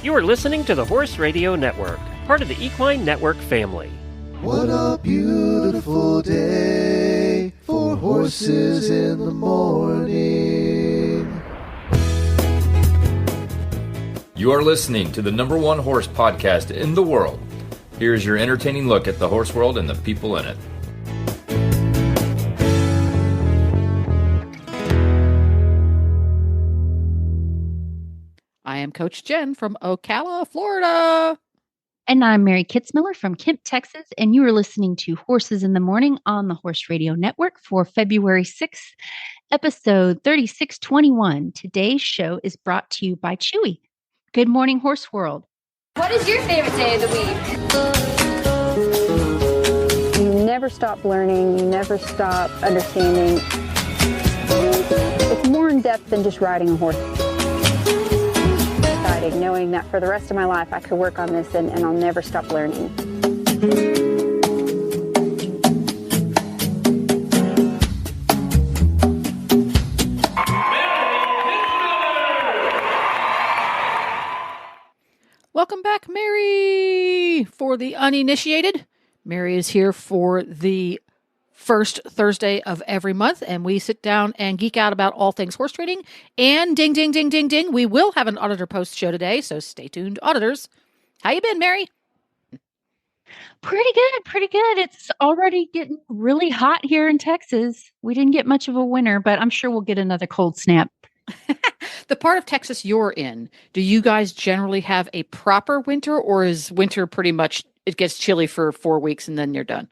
You are listening to the Horse Radio Network, part of the Equine Network family. What a beautiful day for horses in the morning. You are listening to the #1 horse podcast in the world. Here's your entertaining look at the horse world and the people in it. I am Coach Jen from Ocala, Florida. And I'm Mary Kitzmiller from Kemp, Texas. And you are listening to Horses in the Morning on the Horse Radio Network for February 6th, episode 3621. Today's show is brought to you by Chewy. Good morning, Horse World. What is your favorite day of the week? You never stop learning. You never stop understanding. It's more in depth than just riding a horse. Exciting, knowing that for the rest of my life I could work on this and I'll never stop learning. Welcome back, Mary. For the uninitiated, Mary is here for the first Thursday of every month, and we sit down and geek out about all things horse trading. And ding, ding, ding, ding, ding, we will have an auditor post show today, so stay tuned, auditors. How you been, Mary? Pretty good. It's already getting really hot here in Texas. We didn't get much of a winter, but I'm sure we'll get another cold snap. The part of Texas you're in, do you guys generally have a proper winter, or is winter pretty much, it gets chilly for 4 weeks and then you're done?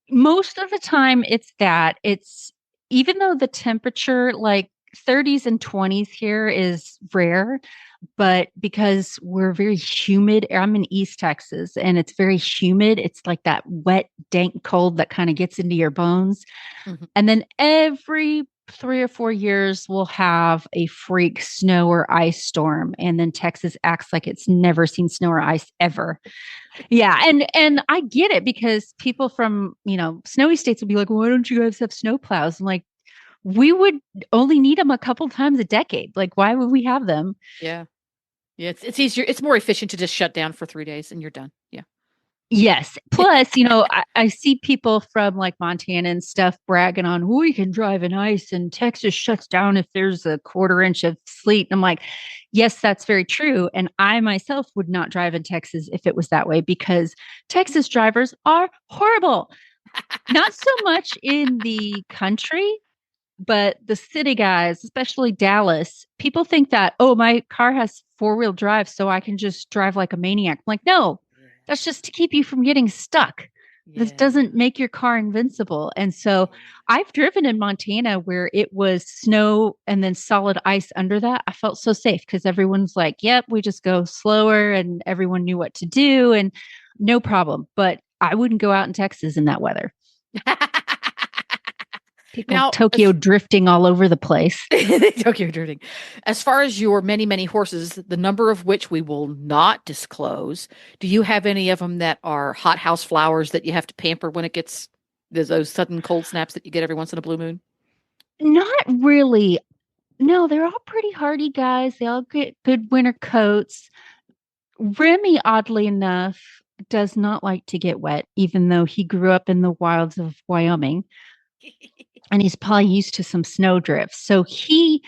Most of the time it's that. It's, even though the temperature like 30s and 20s here is rare, but because we're very humid, I'm in East Texas and it's very humid. It's like that wet, dank cold that kind of gets into your bones. Mm-hmm. And then every 3 or 4 years we'll have a freak snow or ice storm. And then Texas acts like it's never seen snow or ice ever. Yeah. And I get it, because people from, snowy states will be like, why don't you guys have snow plows? I'm like, we would only need them a couple times a decade. Like, why would we have them? Yeah. Yeah. It's easier. It's more efficient to just shut down for 3 days and you're done. Yeah. Yes. Plus, I see people from like Montana and stuff bragging on, we can drive in ice and Texas shuts down if there's a 1/4 inch of sleet. And I'm like, yes, that's very true. And I myself would not drive in Texas if it was that way, because Texas drivers are horrible. Not so much in the country, but the city guys, especially Dallas, people think that, oh, my car has 4-wheel drive, so I can just drive like a maniac. I'm like, no. That's just to keep you from getting stuck. Yeah. This doesn't make your car invincible. And so I've driven in Montana where it was snow and then solid ice under that. I felt so safe because everyone's like, yep, we just go slower, and everyone knew what to do and no problem. But I wouldn't go out in Texas in that weather. People now, Tokyo drifting all over the place. Tokyo drifting. As far as your many, many horses, the number of which we will not disclose, do you have any of them that are hothouse flowers that you have to pamper when it gets those sudden cold snaps that you get every once in a blue moon? Not really. No, they're all pretty hardy guys. They all get good winter coats. Remy, oddly enough, does not like to get wet, even though he grew up in the wilds of Wyoming. And he's probably used to some snow drifts. So he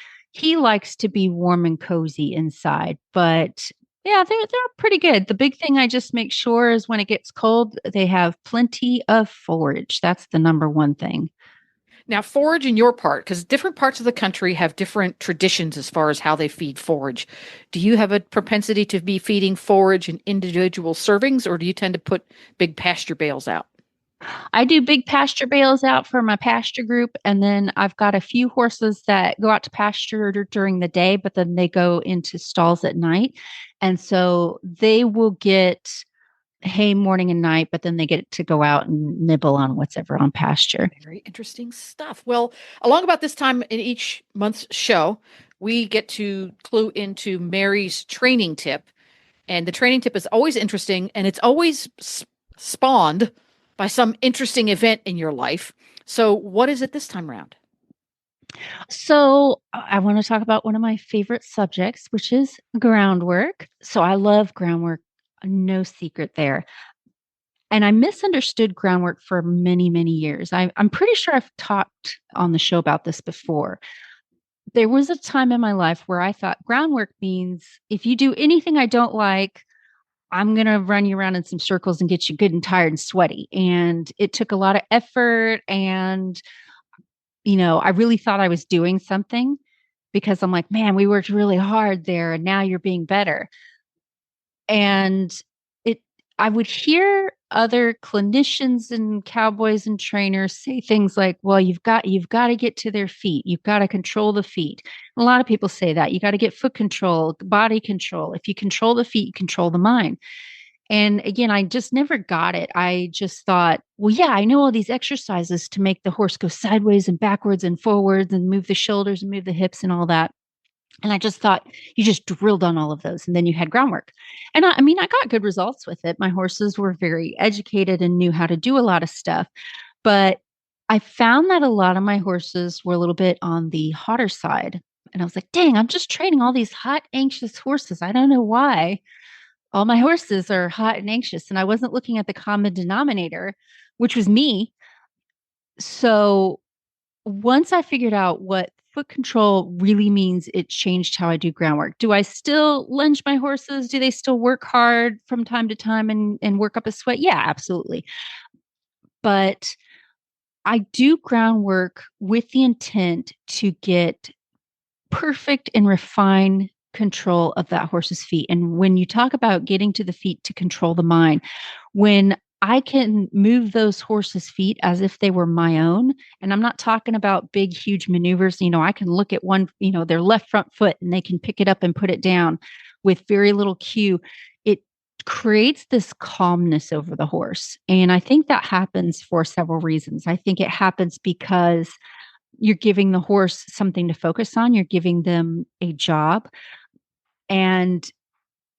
likes to be warm and cozy inside. But yeah, they're pretty good. The big thing I just make sure is when it gets cold, they have plenty of forage. That's the number one thing. Now, forage in your part, because different parts of the country have different traditions as far as how they feed forage. Do you have a propensity to be feeding forage in individual servings, or do you tend to put big pasture bales out? I do big pasture bales out for my pasture group. And then I've got a few horses that go out to pasture during the day, but then they go into stalls at night. And so they will get hay morning and night, but then they get to go out and nibble on what's ever on pasture. Very interesting stuff. Well, along about this time in each month's show, we get to clue into Mary's training tip. And the training tip is always interesting, and it's always spawned by some interesting event in your life. So what is it this time around? So I want to talk about one of my favorite subjects, which is groundwork. So I love groundwork. No secret there. And I misunderstood groundwork for many, many years. I'm pretty sure I've talked on the show about this before. There was a time in my life where I thought groundwork means if you do anything I don't like, I'm going to run you around in some circles and get you good and tired and sweaty. And it took a lot of effort. And, I really thought I was doing something because I'm like, man, we worked really hard there and now you're being better. And it I would hear other clinicians and cowboys and trainers say things like, well, you've got to get to their feet. You've got to control the feet. A lot of people say that. You got to get foot control, body control. If you control the feet, you control the mind. And again, I just never got it. I just thought, well, yeah, I know all these exercises to make the horse go sideways and backwards and forwards and move the shoulders and move the hips and all that. And I just thought you just drilled on all of those and then you had groundwork. And I mean, I got good results with it. My horses were very educated and knew how to do a lot of stuff. But I found that a lot of my horses were a little bit on the hotter side. And I was like, dang, I'm just training all these hot, anxious horses. I don't know why all my horses are hot and anxious. And I wasn't looking at the common denominator, which was me. So once I figured out what foot control really means, it changed how I do groundwork. Do I still lunge my horses? Do they still work hard from time to time and work up a sweat? Yeah, absolutely. But I do groundwork with the intent to get perfect and refined control of that horse's feet. And when you talk about getting to the feet to control the mind, when I can move those horses' feet as if they were my own. And I'm not talking about big, huge maneuvers. I can look at one, their left front foot and they can pick it up and put it down with very little cue. It creates this calmness over the horse. And I think that happens for several reasons. I think it happens because you're giving the horse something to focus on. You're giving them a job. And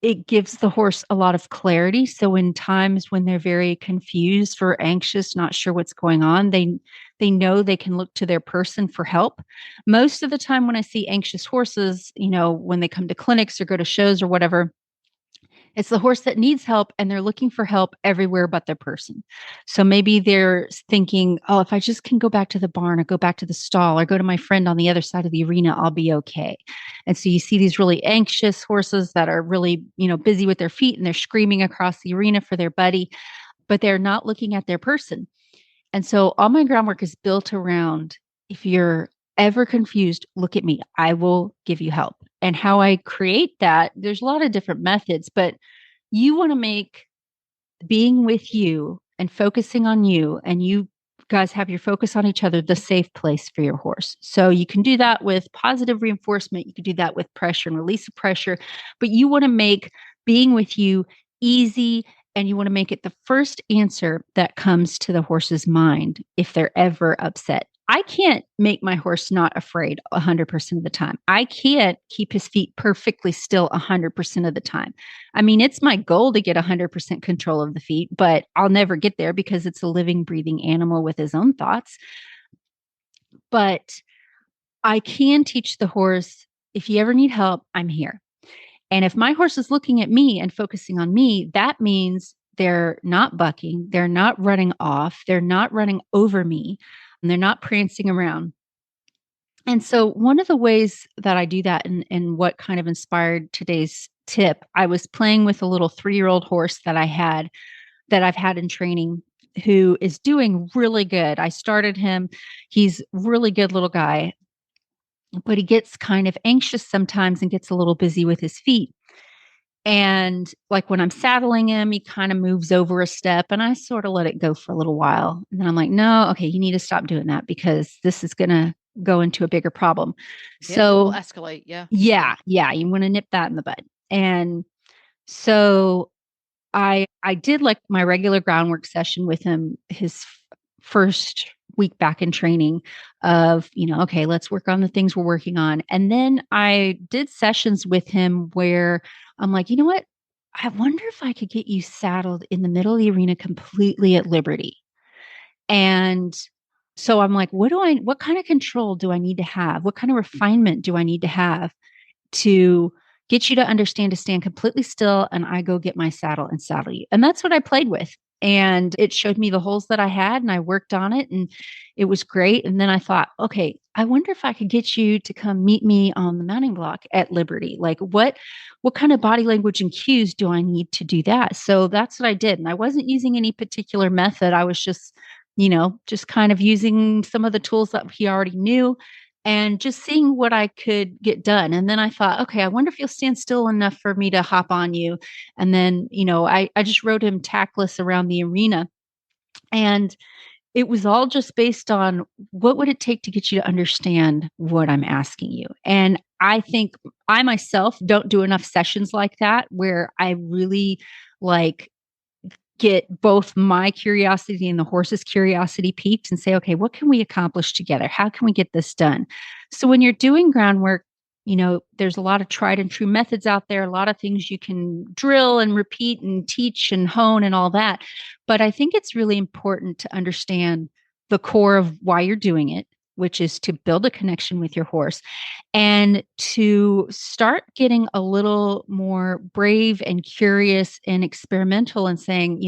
it gives the horse a lot of clarity. So in times when they're very confused or anxious, not sure what's going on, they know they can look to their person for help. Most of the time when I see anxious horses, when they come to clinics or go to shows or whatever, it's the horse that needs help and they're looking for help everywhere but their person. So maybe they're thinking, oh, if I just can go back to the barn or go back to the stall or go to my friend on the other side of the arena, I'll be okay. And so you see these really anxious horses that are really, busy with their feet and they're screaming across the arena for their buddy, but they're not looking at their person. And so all my groundwork is built around, if you're ever confused, look at me. I will give you help. And how I create that, there's a lot of different methods, but you want to make being with you and focusing on you, and you guys have your focus on each other, the safe place for your horse. So you can do that with positive reinforcement. You can do that with pressure and release of pressure, but you want to make being with you easy. And you want to make it the first answer that comes to the horse's mind if they're ever upset. I can't make my horse not afraid 100% of the time. I can't keep his feet perfectly still 100% of the time. I mean, it's my goal to get 100% control of the feet, but I'll never get there because it's a living, breathing animal with his own thoughts. But I can teach the horse, if you ever need help, I'm here. And if my horse is looking at me and focusing on me, that means they're not bucking, they're not running off, they're not running over me, and they're not prancing around. And so one of the ways that I do that and what kind of inspired today's tip, I was playing with a little 3-year-old horse that I've had in training, who is doing really good. I started him. He's a really good little guy, but he gets kind of anxious sometimes and gets a little busy with his feet. And like when I'm saddling him, he kind of moves over a step and I sort of let it go for a little while. And then I'm like, no, okay, you need to stop doing that because this is going to go into a bigger problem. Yeah, So it will escalate. Yeah. Yeah. You want to nip that in the bud. And so I did like my regular groundwork session with him, his first week back in training of, okay, let's work on the things we're working on. And then I did sessions with him where I'm like, you know what? I wonder if I could get you saddled in the middle of the arena completely at liberty. And So I'm like, what kind of control do I need to have? What kind of refinement do I need to have to get you to understand to stand completely still, and I go get my saddle and saddle you? And that's what I played with. And it showed me the holes that I had, and I worked on it, and it was great. And then I thought, okay, I wonder if I could get you to come meet me on the mounting block at Liberty. Like what kind of body language and cues do I need to do that? So that's what I did. And I wasn't using any particular method. I was just, just kind of using some of the tools that he already knew and just seeing what I could get done. And then I thought, okay, I wonder if you'll stand still enough for me to hop on you. And then, I just rode him tackless around the arena. And it was all just based on what would it take to get you to understand what I'm asking you. And I think I myself don't do enough sessions like that where I really get both my curiosity and the horse's curiosity piqued and say, okay, what can we accomplish together? How can we get this done? So when you're doing groundwork, there's a lot of tried and true methods out there, a lot of things you can drill and repeat and teach and hone and all that. But I think it's really important to understand the core of why you're doing it, which is to build a connection with your horse and to start getting a little more brave and curious and experimental and saying,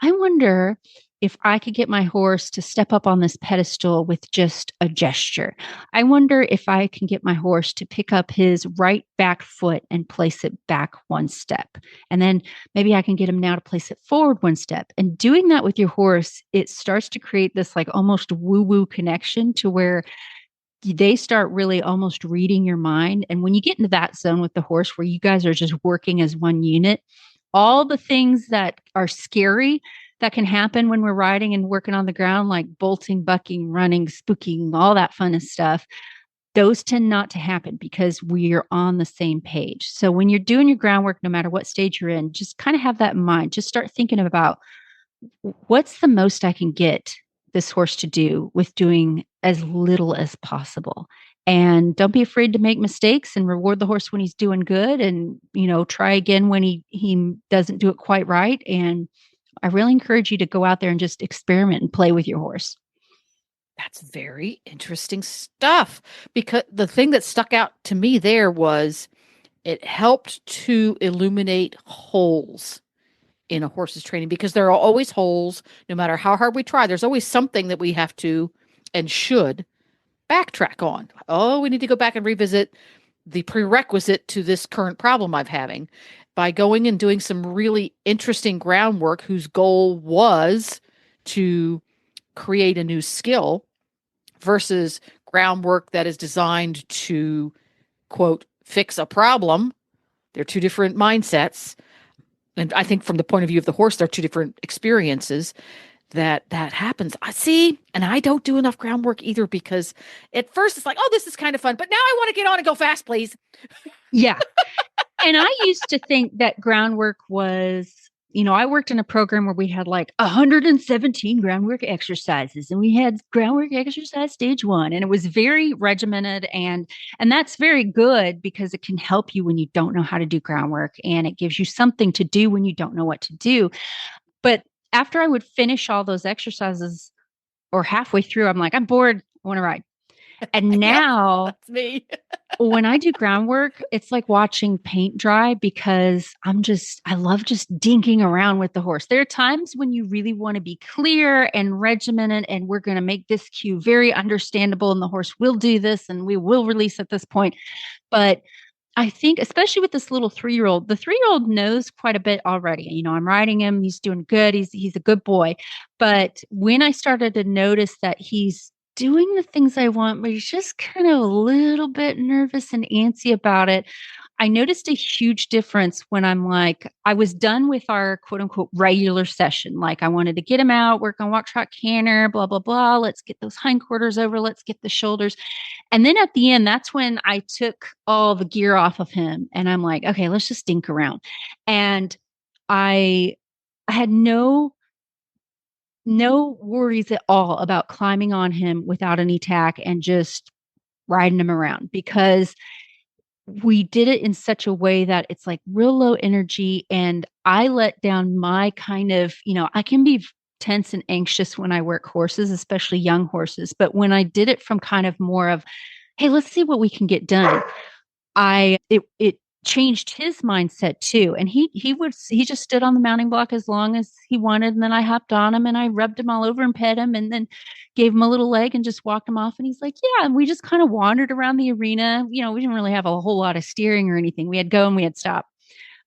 I wonder if I could get my horse to step up on this pedestal with just a gesture. I wonder if I can get my horse to pick up his right back foot and place it back one step. And then maybe I can get him now to place it forward one step. And doing that with your horse, it starts to create this almost woo-woo connection to where they start really almost reading your mind. And when you get into that zone with the horse where you guys are just working as one unit, all the things that are scary that can happen when we're riding and working on the ground, like bolting, bucking, running, spooking, all that fun stuff, those tend not to happen because we are on the same page. So when you're doing your groundwork, no matter what stage you're in, just kind of have that in mind. Just start thinking about what's the most I can get this horse to do with doing as little as possible. And don't be afraid to make mistakes and reward the horse when he's doing good, and, try again when he doesn't do it quite right. And I really encourage you to go out there and just experiment and play with your horse. That's very interesting stuff, because the thing that stuck out to me there was it helped to illuminate holes in a horse's training, because there are always holes. No matter how hard we try, there's always something that we have to and should backtrack on. Oh, we need to go back and revisit the prerequisite to this current problem I'm having by going and doing some really interesting groundwork whose goal was to create a new skill versus groundwork that is designed to, quote, fix a problem. They're two different mindsets. And I think from the point of view of the horse, they're two different experiences that happens. I see. And I don't do enough groundwork either, because at first it's like, oh, this is kind of fun, but now I want to get on and go fast, please. Yeah. And I used to think that groundwork was, I worked in a program where we had 117 groundwork exercises, and we had groundwork exercise stage 1, and it was very regimented, and that's very good because it can help you when you don't know how to do groundwork, and it gives you something to do when you don't know what to do. But after I would finish all those exercises or halfway through, I'm like, I'm bored. I want to ride. And now that's me. when I do groundwork, it's like watching paint dry, because I love just dinking around with the horse. There are times when you really want to be clear and regimented, and we're going to make this cue very understandable, and the horse will do this, and we will release at this point. But I think, especially with this little 3-year-old, the 3-year-old knows quite a bit already. I'm riding him. He's doing good. He's a good boy. But when I started to notice that he's doing the things I want, but he's just kind of a little bit nervous and antsy about it, I noticed a huge difference when I was done with our quote unquote regular session. I wanted to get him out, work on walk, trot, canter, blah, blah, blah. Let's get those hindquarters over. Let's get the shoulders. And then at the end, that's when I took all the gear off of him, and I'm like, okay, let's just dink around. And I had no worries at all about climbing on him without any tack and just riding him around, because we did it in such a way that it's real low energy. And I let down my kind of, I can be tense and anxious when I work horses, especially young horses. But when I did it from kind of more of, hey, let's see what we can get done, it changed his mindset too. And he just stood on the mounting block as long as he wanted. And then I hopped on him and I rubbed him all over and pet him and then gave him a little leg and just walked him off. And he's like, yeah. And we just kind of wandered around the arena. We didn't really have a whole lot of steering or anything. We had go and we had stop.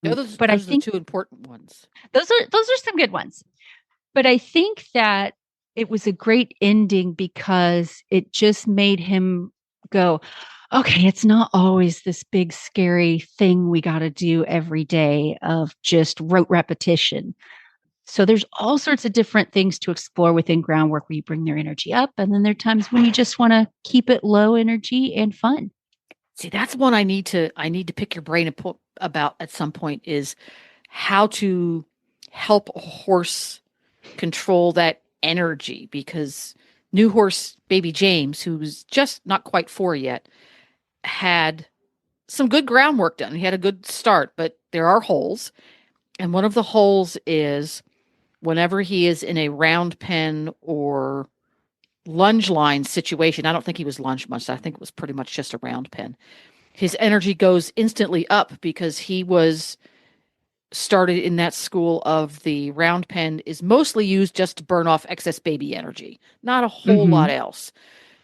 Those I are think the two important ones. those are some good ones. But I think that it was a great ending because it just made him go, okay, it's not always this big, scary thing we got to do every day of just rote repetition. So there's all sorts of different things to explore within Groundwork where you bring their energy up. And then there are times when you just want to keep it low energy and fun. See, that's one I need to pick your brain about at some point, is how to help a horse control that energy, because new horse baby James, who's just not quite 4 yet, had some good groundwork done. He had a good start, but there are holes. And one of the holes is whenever he is in a round pen or lunge line situation. I don't think he was lunge much. I think it was pretty much just a round pen. His energy goes instantly up because he was started in that school of the round pen is mostly used just to burn off excess baby energy, not a whole lot else.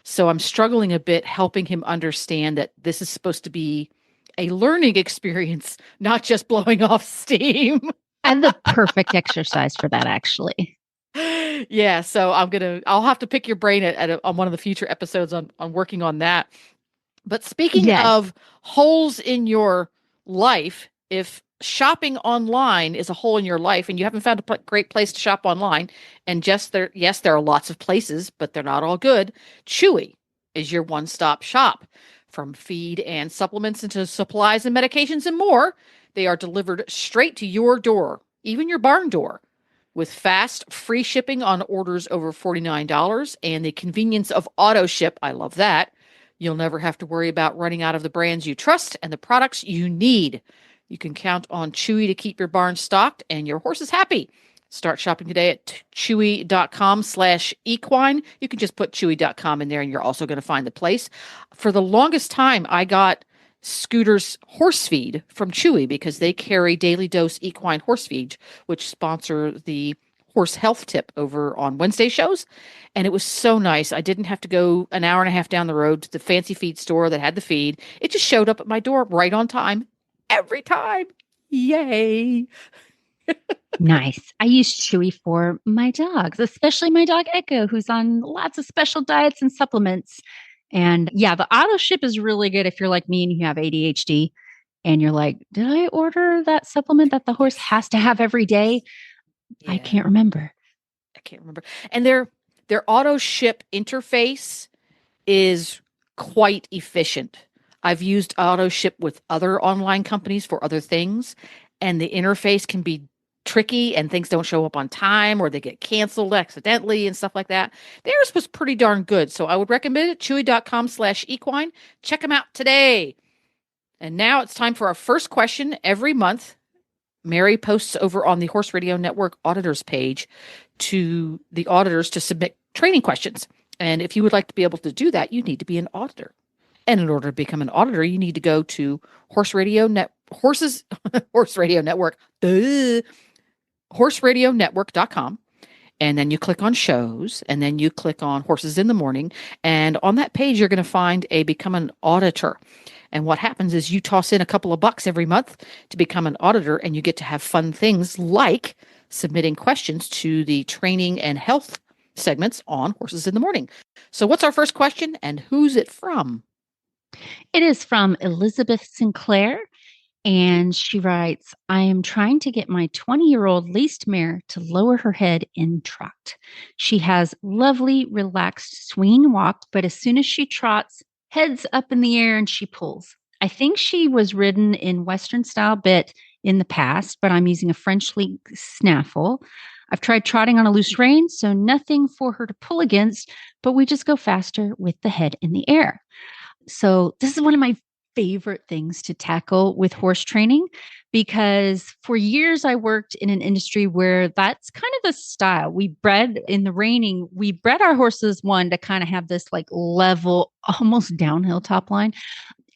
So I'm struggling a bit helping him understand that this is supposed to be a learning experience, not just blowing off steam. And the perfect exercise for that, actually. Yeah, so I'll have to pick your brain on one of the future episodes on working on that. But speaking of holes in your life, if shopping online is a hole in your life and you haven't found a great place to shop online, and there are lots of places, but they're not all good, Chewy is your one-stop shop. From feed and supplements into supplies and medications and more, they are delivered straight to your door, even your barn door, with fast, free shipping on orders over $49 and the convenience of auto ship. I love that. You'll never have to worry about running out of the brands you trust and the products you need. You can count on Chewy to keep your barn stocked and your horses happy. Start shopping today at chewy.com/equine. You can just put chewy.com in there and you're also going to find the place. For the longest time, I got Scooter's horse feed from Chewy because they carry Daily Dose Equine Horse Feed, which sponsor the Horse Health Tip over on Wednesday shows. And it was so nice. I didn't have to go an hour and a half down the road to the fancy feed store that had the feed. It just showed up at my door right on time every time. Yay. Nice. I use Chewy for my dogs, especially my dog Echo, who's on lots of special diets and supplements. And yeah, the auto ship is really good if you're like me and you have ADHD and you're like, did I order that supplement that the horse has to have every day? Yeah. I can't remember. And their auto ship interface is quite efficient. I've used auto ship with other online companies for other things, and the interface can be tricky and things don't show up on time or they get canceled accidentally and stuff like that. Theirs was pretty darn good. So I would recommend it. Chewy.com/equine. Check them out today. And now it's time for our first question. Every month, Mary posts over on the Horse Radio Network auditors page to the auditors to submit training questions. And if you would like to be able to do that, you need to be an auditor. And in order to become an auditor, you need to go to Horse Radio Network, horseradionetwork.com. And then you click on shows, and then you click on Horses in the Morning. And on that page, you're going to find a Become an Auditor. And what happens is you toss in a couple of bucks every month to become an auditor, and you get to have fun things like submitting questions to the training and health segments on Horses in the Morning. So what's our first question, and who's it from? It is from Elizabeth Sinclair. And she writes, I am trying to get my 20-year-old leased mare to lower her head in trot. She has lovely, relaxed swinging walk, but as soon as she trots, head's up in the air and she pulls. I think she was ridden in Western style bit in the past, but I'm using a French lead snaffle. I've tried trotting on a loose rein, so nothing for her to pull against, but we just go faster with the head in the air. So this is one of my favorite things to tackle with horse training because for years I worked in an industry where that's kind of the style. We bred in the reining, we bred our horses to kind of have this like level, almost downhill top line.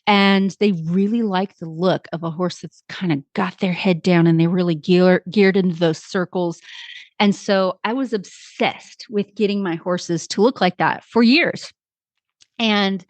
And they really like the look of a horse that's kind of got their head down and they really geared into those circles. And so I was obsessed with getting my horses to look like that for years. And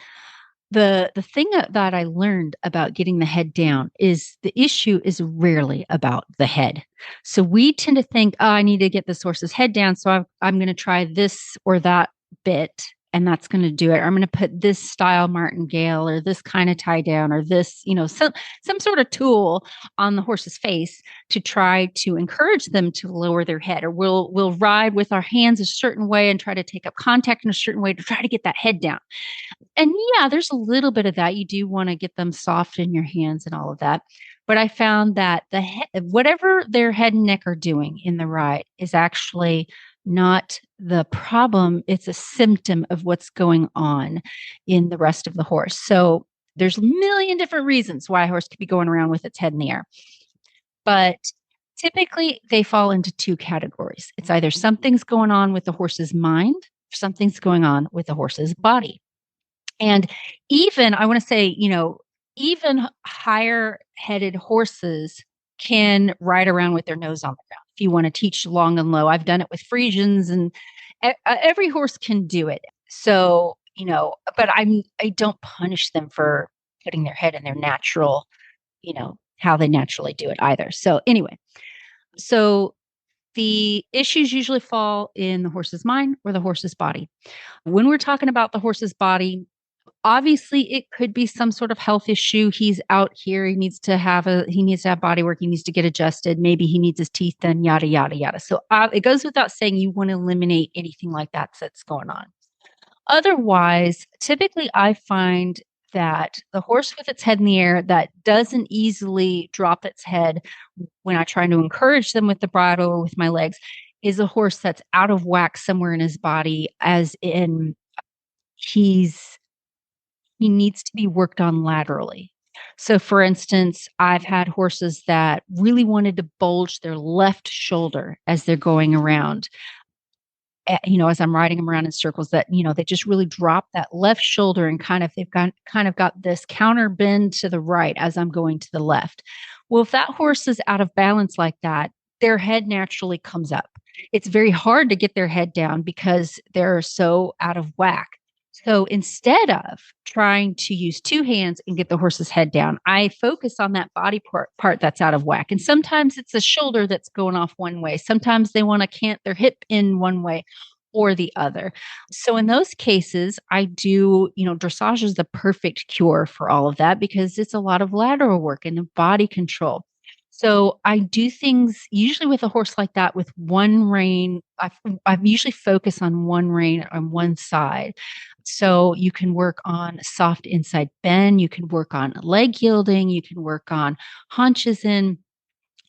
the thing that I learned about getting the head down is the issue is rarely about the head. So we tend to think, oh, I need to get this horse's head down. So I'm going to try this or that bit, and that's going to do it. Or I'm going to put this style martingale or this kind of tie down or this, some sort of tool on the horse's face to try to encourage them to lower their head. Or we'll ride with our hands a certain way and try to take up contact in a certain way to try to get that head down. And yeah, there's a little bit of that. You do want to get them soft in your hands and all of that. But I found that whatever their head and neck are doing in the ride is actually not the problem. It's a symptom of what's going on in the rest of the horse. So there's a million different reasons why a horse could be going around with its head in the air. But typically they fall into two categories. It's either something's going on with the horse's mind, or something's going on with the horse's body. And even, I want to say, even higher headed horses can ride around with their nose on the ground. If you want to teach long and low, I've done it with Friesians, and every horse can do it. So, but I don't punish them for putting their head in their natural, how they naturally do it either. So anyway, the issues usually fall in the horse's mind or the horse's body. When we're talking about the horse's body, obviously it could be some sort of health issue. He's out here. He needs to have body work. He needs to get adjusted. Maybe he needs his teeth done, yada, yada, yada. So it goes without saying you want to eliminate anything like that's going on. Otherwise, typically I find that the horse with its head in the air that doesn't easily drop its head when I try to encourage them with the bridle or with my legs is a horse that's out of whack somewhere in his body, as in he needs to be worked on laterally. So for instance, I've had horses that really wanted to bulge their left shoulder as they're going around. As I'm riding them around in circles, that, they just really drop that left shoulder and they've got this counter bend to the right as I'm going to the left. Well, if that horse is out of balance like that, their head naturally comes up. It's very hard to get their head down because they're so out of whack. So instead of trying to use two hands and get the horse's head down, I focus on that body part that's out of whack. And sometimes it's a shoulder that's going off one way. Sometimes they want to cant their hip in one way or the other. So in those cases, I do, dressage is the perfect cure for all of that because it's a lot of lateral work and body control. So I do things usually with a horse like that with one rein. I usually focus on one rein on one side. So you can work on soft inside bend. You can work on leg yielding. You can work on haunches in,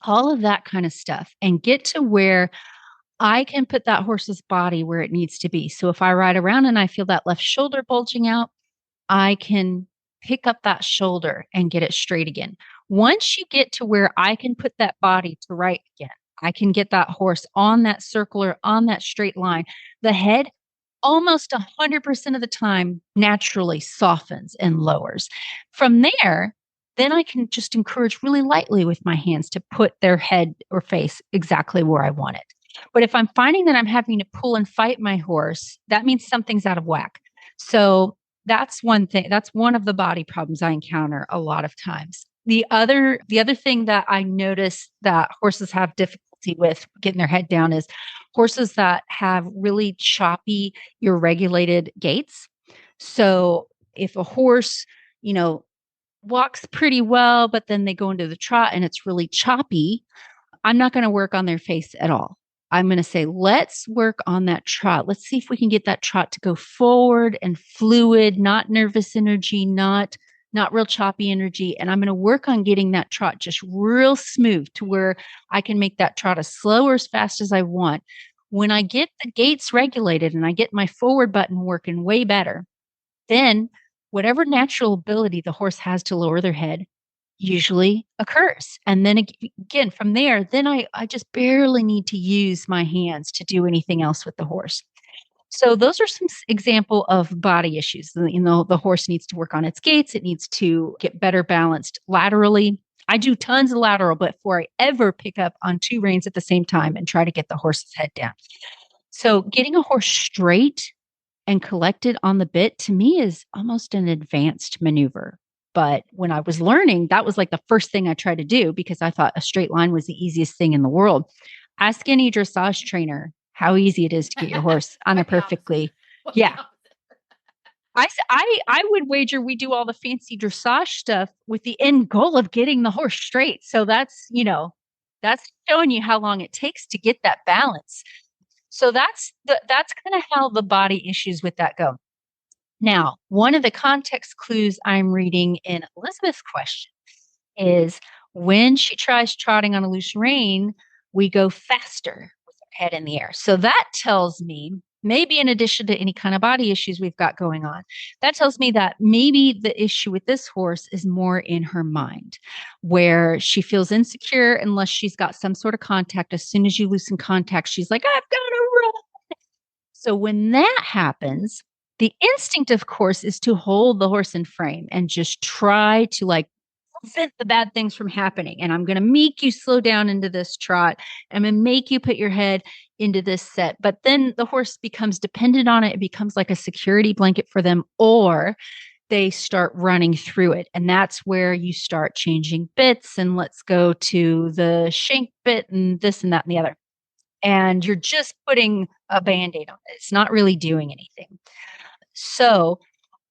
all of that kind of stuff, and get to where I can put that horse's body where it needs to be. So if I ride around and I feel that left shoulder bulging out, I can pick up that shoulder and get it straight again. Once you get to where I can put that body to right again, I can get that horse on that circular, on that straight line. The head almost 100% of the time naturally softens and lowers. From there, then I can just encourage really lightly with my hands to put their head or face exactly where I want it. But if I'm finding that I'm having to pull and fight my horse, that means something's out of whack. So that's one thing. That's one of the body problems I encounter a lot of times. The other thing that I notice that horses have difficulty with getting their head down is horses that have really choppy, irregulated gaits. So if a horse, walks pretty well, but then they go into the trot and it's really choppy, I'm not going to work on their face at all. I'm going to say, let's work on that trot. Let's see if we can get that trot to go forward and fluid, not nervous energy, not real choppy energy. And I'm going to work on getting that trot just real smooth to where I can make that trot as slow or as fast as I want. When I get the gaits regulated and I get my forward button working way better, then whatever natural ability the horse has to lower their head, usually occurs. And then again, from there, then I just barely need to use my hands to do anything else with the horse. So those are some example of body issues. The horse needs to work on its gaits. It needs to get better balanced laterally. I do tons of lateral before I ever pick up on 2 reins at the same time and try to get the horse's head down. So getting a horse straight and collected on the bit to me is almost an advanced maneuver. But when I was learning, that was like the first thing I tried to do because I thought a straight line was the easiest thing in the world. Ask any dressage trainer how easy it is to get your horse on a perfectly, yeah. I would wager we do all the fancy dressage stuff with the end goal of getting the horse straight. So that's showing you how long it takes to get that balance. So that's kind of how the body issues with that go. Now, one of the context clues I'm reading in Elizabeth's question is when she tries trotting on a loose rein, we go faster with our head in the air. So that tells me, maybe in addition to any kind of body issues we've got going on, that tells me that maybe the issue with this horse is more in her mind, where she feels insecure unless she's got some sort of contact. As soon as you loosen contact, she's like, I've got to run. So when that happens, the instinct, of course, is to hold the horse in frame and just try to prevent the bad things from happening. And I'm going to make you slow down into this trot. I'm going to make you put your head into this set. But then the horse becomes dependent on it. It becomes like a security blanket for them, or they start running through it. And that's where you start changing bits. And let's go to the shank bit and this and that and the other. And you're just putting a Band-Aid on it. It's not really doing anything. So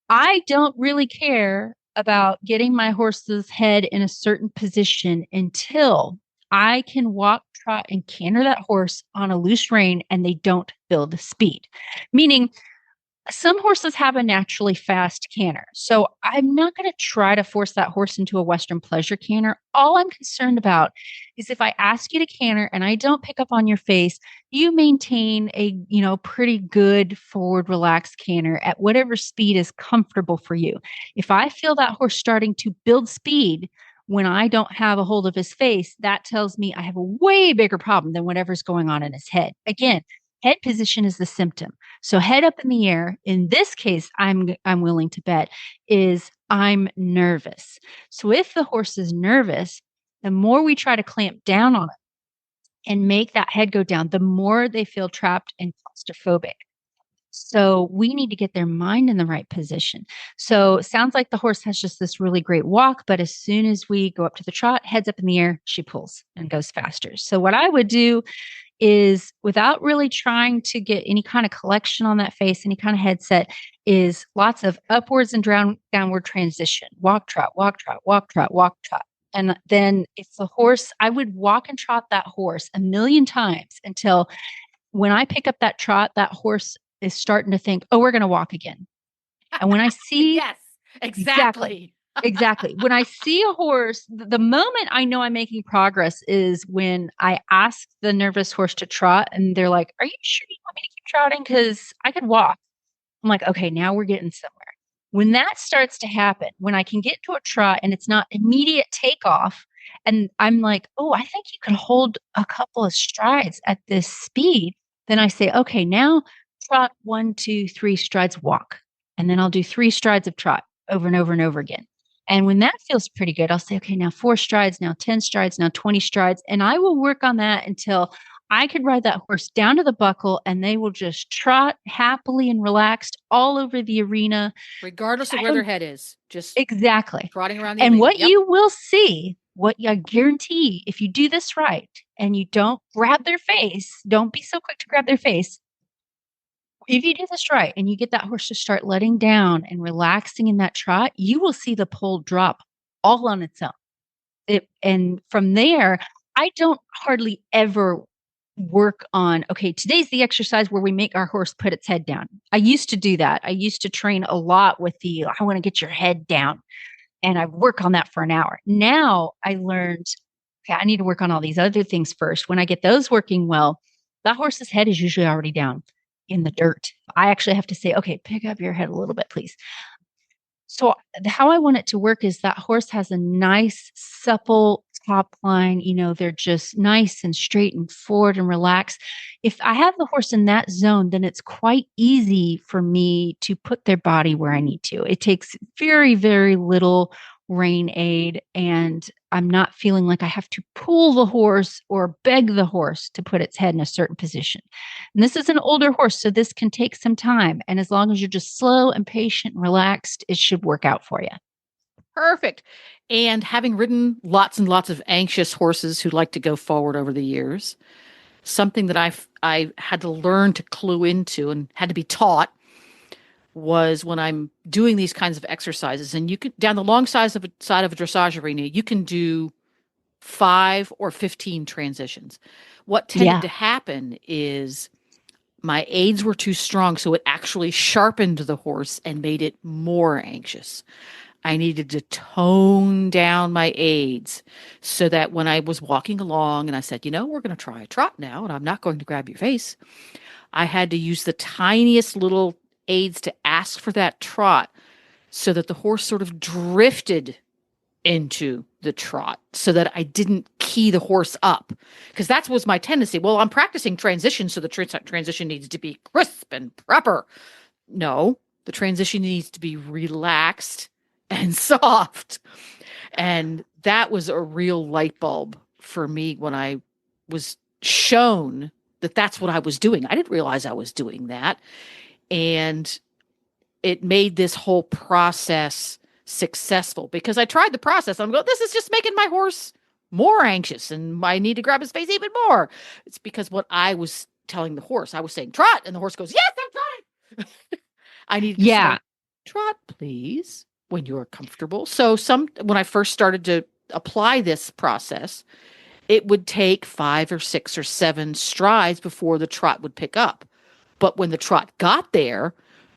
I don't really care about getting my horse's head in a certain position until I can walk, trot, and canter that horse on a loose rein and they don't build speed. Meaning, some horses have a naturally fast canter. So I'm not going to try to force that horse into a Western pleasure canter. All I'm concerned about is if I ask you to canter and I don't pick up on your face, you maintain a, pretty good forward relaxed canter at whatever speed is comfortable for you. If I feel that horse starting to build speed when I don't have a hold of his face, that tells me I have a way bigger problem than whatever's going on in his head. Again, head position is the symptom. So head up in the air, in this case, I'm willing to bet, is I'm nervous. So if the horse is nervous, the more we try to clamp down on it and make that head go down, the more they feel trapped and claustrophobic. So we need to get their mind in the right position. So it sounds like the horse has just this really great walk, but as soon as we go up to the trot, heads up in the air, she pulls and goes faster. So what I would do is, without really trying to get any kind of collection on that face, any kind of headset, is lots of upwards and downward transition. Walk, trot, walk, trot, walk, trot, walk, trot. And then if the horse, I would walk and trot that horse 1,000,000 times until when I pick up that trot, that horse is starting to think, oh, we're going to walk again. And when I see... Yes, exactly. Exactly. When I see a horse, the moment I know I'm making progress is when I ask the nervous horse to trot and they're like, are you sure you want me to keep trotting? Because I could walk. I'm like, okay, now we're getting somewhere. When that starts to happen, when I can get to a trot and it's not immediate takeoff, and I'm like, oh, I think you can hold a couple of strides at this speed, then I say, okay, now trot 1, 2, 3 strides, walk. And then I'll do 3 strides of trot over and over and over again. And when that feels pretty good, I'll say, okay, now 4 strides, now 10 strides, now 20 strides. And I will work on that until I could ride that horse down to the buckle and they will just trot happily and relaxed all over the arena. Regardless of where their head is. Just exactly trotting around the arena. And what Yep. you will see, what I guarantee, if you do this right and you don't grab their face, don't be so quick to grab their face. If you do this right and you get that horse to start letting down and relaxing in that trot, you will see the pole drop all on its own. And from there, I don't hardly ever work on, okay, today's the exercise where we make our horse put its head down. I used to do that. I used to train a lot with I want to get your head down. And I work on that for an hour. Now I learned, okay, I need to work on all these other things first. When I get those working well, that horse's head is usually already down in the dirt. I actually have to say, okay, pick up your head a little bit, please. So how I want it to work is that horse has a nice, supple top line. They're just nice and straight and forward and relaxed. If I have the horse in that zone, then it's quite easy for me to put their body where I need to. It takes very, very little rein aid, and I'm not feeling like I have to pull the horse or beg the horse to put its head in a certain position. And this is an older horse, so this can take some time. And as long as you're just slow and patient and relaxed, it should work out for you. Perfect. And having ridden lots and lots of anxious horses who like to go forward over the years, something that I had to learn to clue into and had to be taught was when I'm doing these kinds of exercises, and you can down the long side of a dressage arena, you can do 5 or 15 transitions. What tended to happen is my aids were too strong, so it actually sharpened the horse and made it more anxious. I needed to tone down my aids so that when I was walking along and I said, we're going to try a trot now, and I'm not going to grab your face, I had to use the tiniest little aids to ask for that trot so that the horse sort of drifted into the trot so that I didn't key the horse up, because that was my tendency. Well, I'm practicing transition, so the transition needs to be crisp and proper. No, the transition needs to be relaxed and soft. And that was a real light bulb for me when I was shown that that's what I was doing. I didn't realize I was doing that. And it made this whole process successful because I tried the process. I'm going, this is just making my horse more anxious and I need to grab his face even more. It's because what I was telling the horse, I was saying, trot. And the horse goes, yes, I'm trying. I needed to say, trot, please, when you're comfortable. So when I first started to apply this process, it would take 5 or 6 or 7 strides before the trot would pick up. But when the trot got there,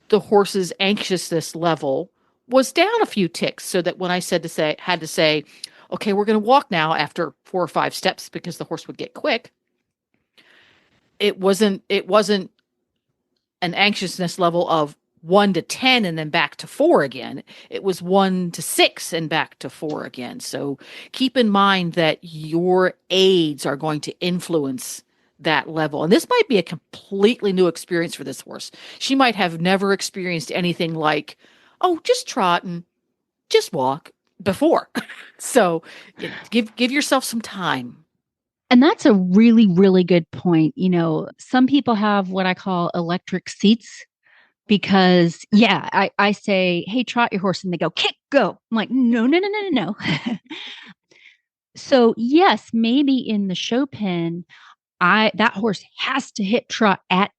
the horse's anxiousness level was down a few ticks, so that when I had to say, okay, we're going to walk now after 4 or 5 steps because the horse would get quick. It wasn't an anxiousness level of 1 to 10 and then back to 4 again. It was 1 to 6 and back to 4 again. So keep in mind that your aids are going to influence that level. And this might be a completely new experience for this horse. She might have never experienced anything like, oh, just trot and just walk before. So give yourself some time. And that's a really, really good point. Some people have what I call electric seats because, I say, hey, trot your horse. And they go, kick, go. I'm like, no. So yes, maybe in the show pen, that horse has to hit trot at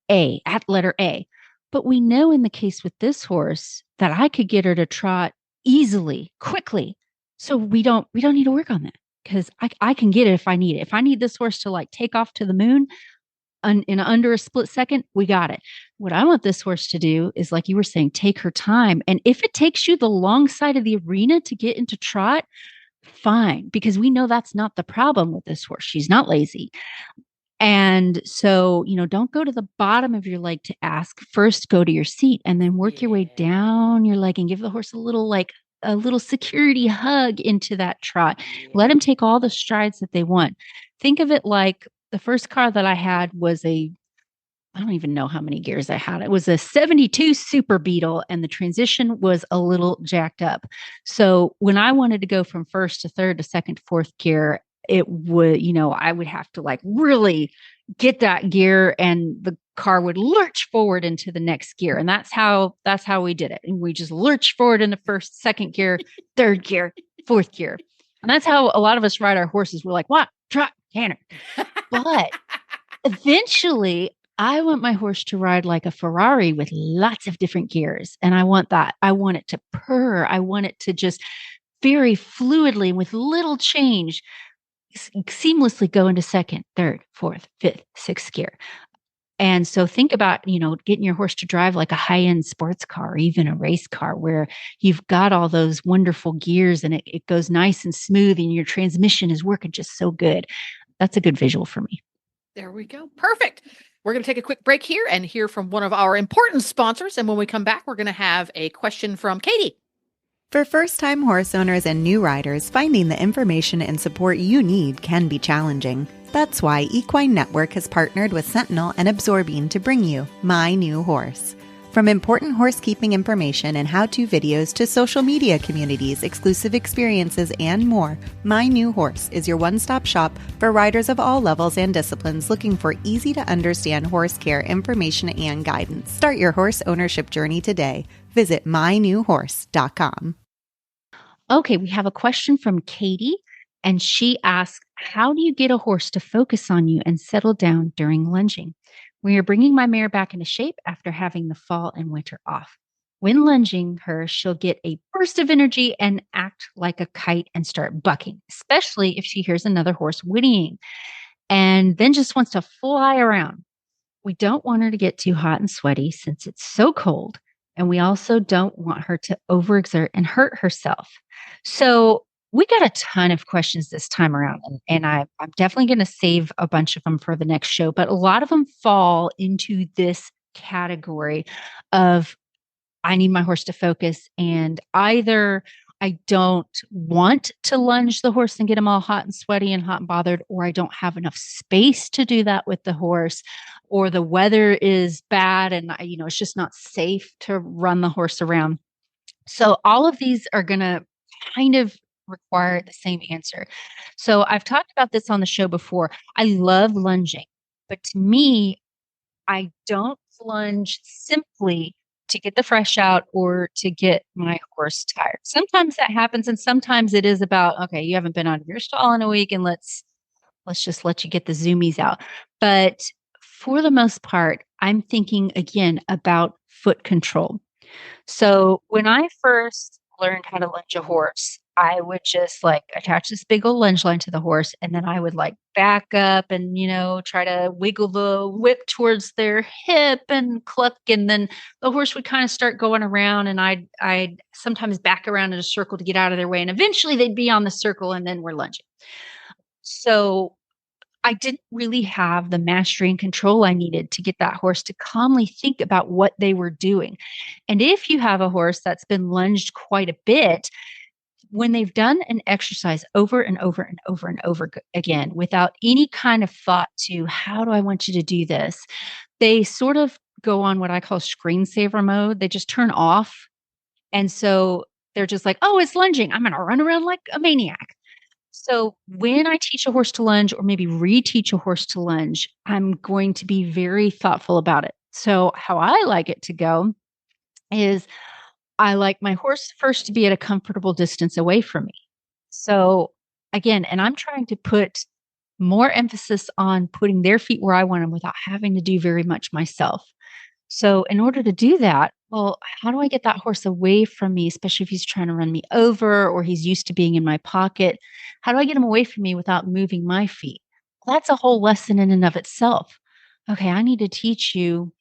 letter A. But we know in the case with this horse that I could get her to trot easily, quickly. So we don't need to work on that because I can get it if I need it. If I need this horse to take off to the moon in under a split second, we got it. What I want this horse to do is, like you were saying, take her time. And if it takes you the long side of the arena to get into trot, fine, because we know that's not the problem with this horse. She's not lazy. And so, don't go to the bottom of your leg to ask. First, go to your seat and then work your way down your leg and give the horse a little security hug into that trot. Let him take all the strides that they want. Think of it like the first car that I had was I don't even know how many gears I had. It was a 72 Super Beetle and the transition was a little jacked up. So when I wanted to go from first to third to second to fourth gear, it would, I would have to really get that gear and the car would lurch forward into the next gear. And that's how we did it. And we just lurch forward in the first, second gear, third gear, fourth gear. And that's how a lot of us ride our horses. We're like, what? Trot, canter. But eventually I want my horse to ride like a Ferrari with lots of different gears. And I want that. I want it to purr. I want it to just very fluidly with little change seamlessly go into second, third, fourth, fifth, sixth gear. And so think about, getting your horse to drive like a high-end sports car, or even a race car where you've got all those wonderful gears and it goes nice and smooth and your transmission is working just so good. That's a good visual for me. There we go. Perfect. We're going to take a quick break here and hear from one of our important sponsors. And when we come back, we're going to have a question from Katie. For first-time horse owners and new riders, finding the information and support you need can be challenging. That's why Equine Network has partnered with Sentinel and Absorbine to bring you My New Horse. From important horsekeeping information and how-to videos to social media communities, exclusive experiences, and more, My New Horse is your one-stop shop for riders of all levels and disciplines looking for easy-to-understand horse care information and guidance. Start your horse ownership journey today. Visit mynewhorse.com. Okay, we have a question from Katie, and she asks, how do you get a horse to focus on you and settle down during lunging? We are bringing my mare back into shape after having the fall and winter off. When lunging her, she'll get a burst of energy and act like a kite and start bucking, especially if she hears another horse whinnying, and then just wants to fly around. We don't want her to get too hot and sweaty since it's so cold, and we also don't want her to overexert and hurt herself. So we got a ton of questions this time around, and I'm definitely going to save a bunch of them for the next show, but a lot of them fall into this category of I need my horse to focus, and either I don't want to lunge the horse and get him all hot and sweaty and hot and bothered, or I don't have enough space to do that with the horse, or the weather is bad and it's just not safe to run the horse around. So all of these are going to kind of require the same answer. So I've talked about this on the show before. I love lunging, but to me, I don't lunge simply to get the fresh out or to get my horse tired. Sometimes that happens, and sometimes it is about, okay, you haven't been out of your stall in a week, and let's just let you get the zoomies out. But for the most part, I'm thinking again about foot control. So when I first learned how to lunge a horse, I would just attach this big old lunge line to the horse, and then I would back up and, try to wiggle the whip towards their hip and cluck. And then the horse would kind of start going around, and I'd sometimes back around in a circle to get out of their way. And eventually they'd be on the circle, and then we're lunging. So I didn't really have the mastery and control I needed to get that horse to calmly think about what they were doing. And if you have a horse that's been lunged quite a bit, when they've done an exercise over and over and over and over again, without any kind of thought to how do I want you to do this, they sort of go on what I call screensaver mode. They just turn off. And so they're just like, oh, it's lunging. I'm going to run around like a maniac. So when I teach a horse to lunge, or maybe reteach a horse to lunge, I'm going to be very thoughtful about it. So how I like it to go is I like my horse first to be at a comfortable distance away from me. So again, and I'm trying to put more emphasis on putting their feet where I want them without having to do very much myself. So in order to do that, well, how do I get that horse away from me, especially if he's trying to run me over or he's used to being in my pocket? How do I get him away from me without moving my feet? Well, that's a whole lesson in and of itself. Okay, I need to teach you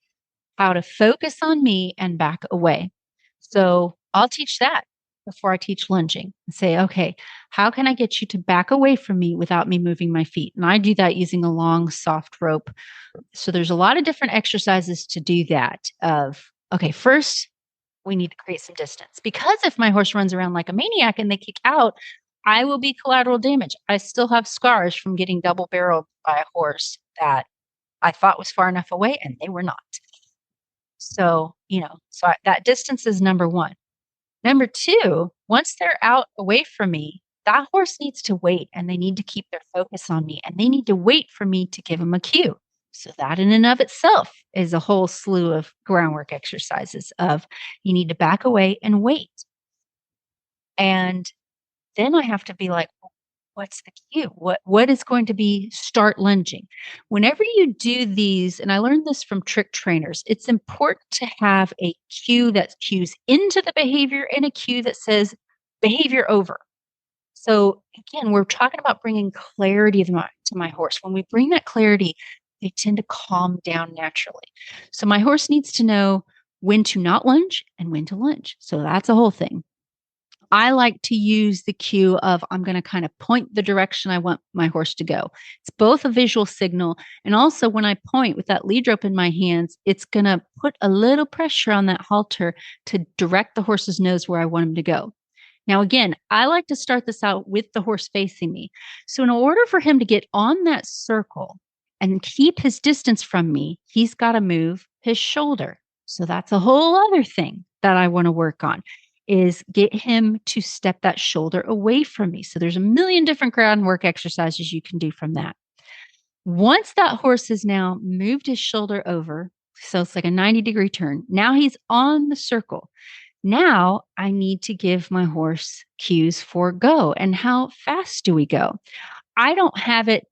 how to focus on me and back away. So I'll teach that before I teach lunging and say, okay, how can I get you to back away from me without me moving my feet? And I do that using a long, soft rope. So there's a lot of different exercises to do that okay, first we need to create some distance, because if my horse runs around like a maniac and they kick out, I will be collateral damage. I still have scars from getting double barreled by a horse that I thought was far enough away and they were not. So, that distance is number one. Number two, once they're out away from me, that horse needs to wait, and they need to keep their focus on me, and they need to wait for me to give them a cue. So that in and of itself is a whole slew of groundwork exercises of you need to back away and wait. And then I have to be like, what's the cue? What is going to be start lunging? Whenever you do these, and I learned this from trick trainers, it's important to have a cue that cues into the behavior and a cue that says behavior over. So again, we're talking about bringing clarity to my horse. When we bring that clarity, they tend to calm down naturally. So my horse needs to know when to not lunge and when to lunge. So that's a whole thing. I like to use the cue of I'm going to kind of point the direction I want my horse to go. It's both a visual signal, and also when I point with that lead rope in my hands, it's going to put a little pressure on that halter to direct the horse's nose where I want him to go. Now, again, I like to start this out with the horse facing me. So in order for him to get on that circle and keep his distance from me, he's got to move his shoulder. So that's a whole other thing that I want to work on, is get him to step that shoulder away from me. So there's a million different groundwork exercises you can do from that. Once that horse has now moved his shoulder over, so it's like a 90-degree turn, now he's on the circle. Now I need to give my horse cues for go. And how fast do we go? I don't have it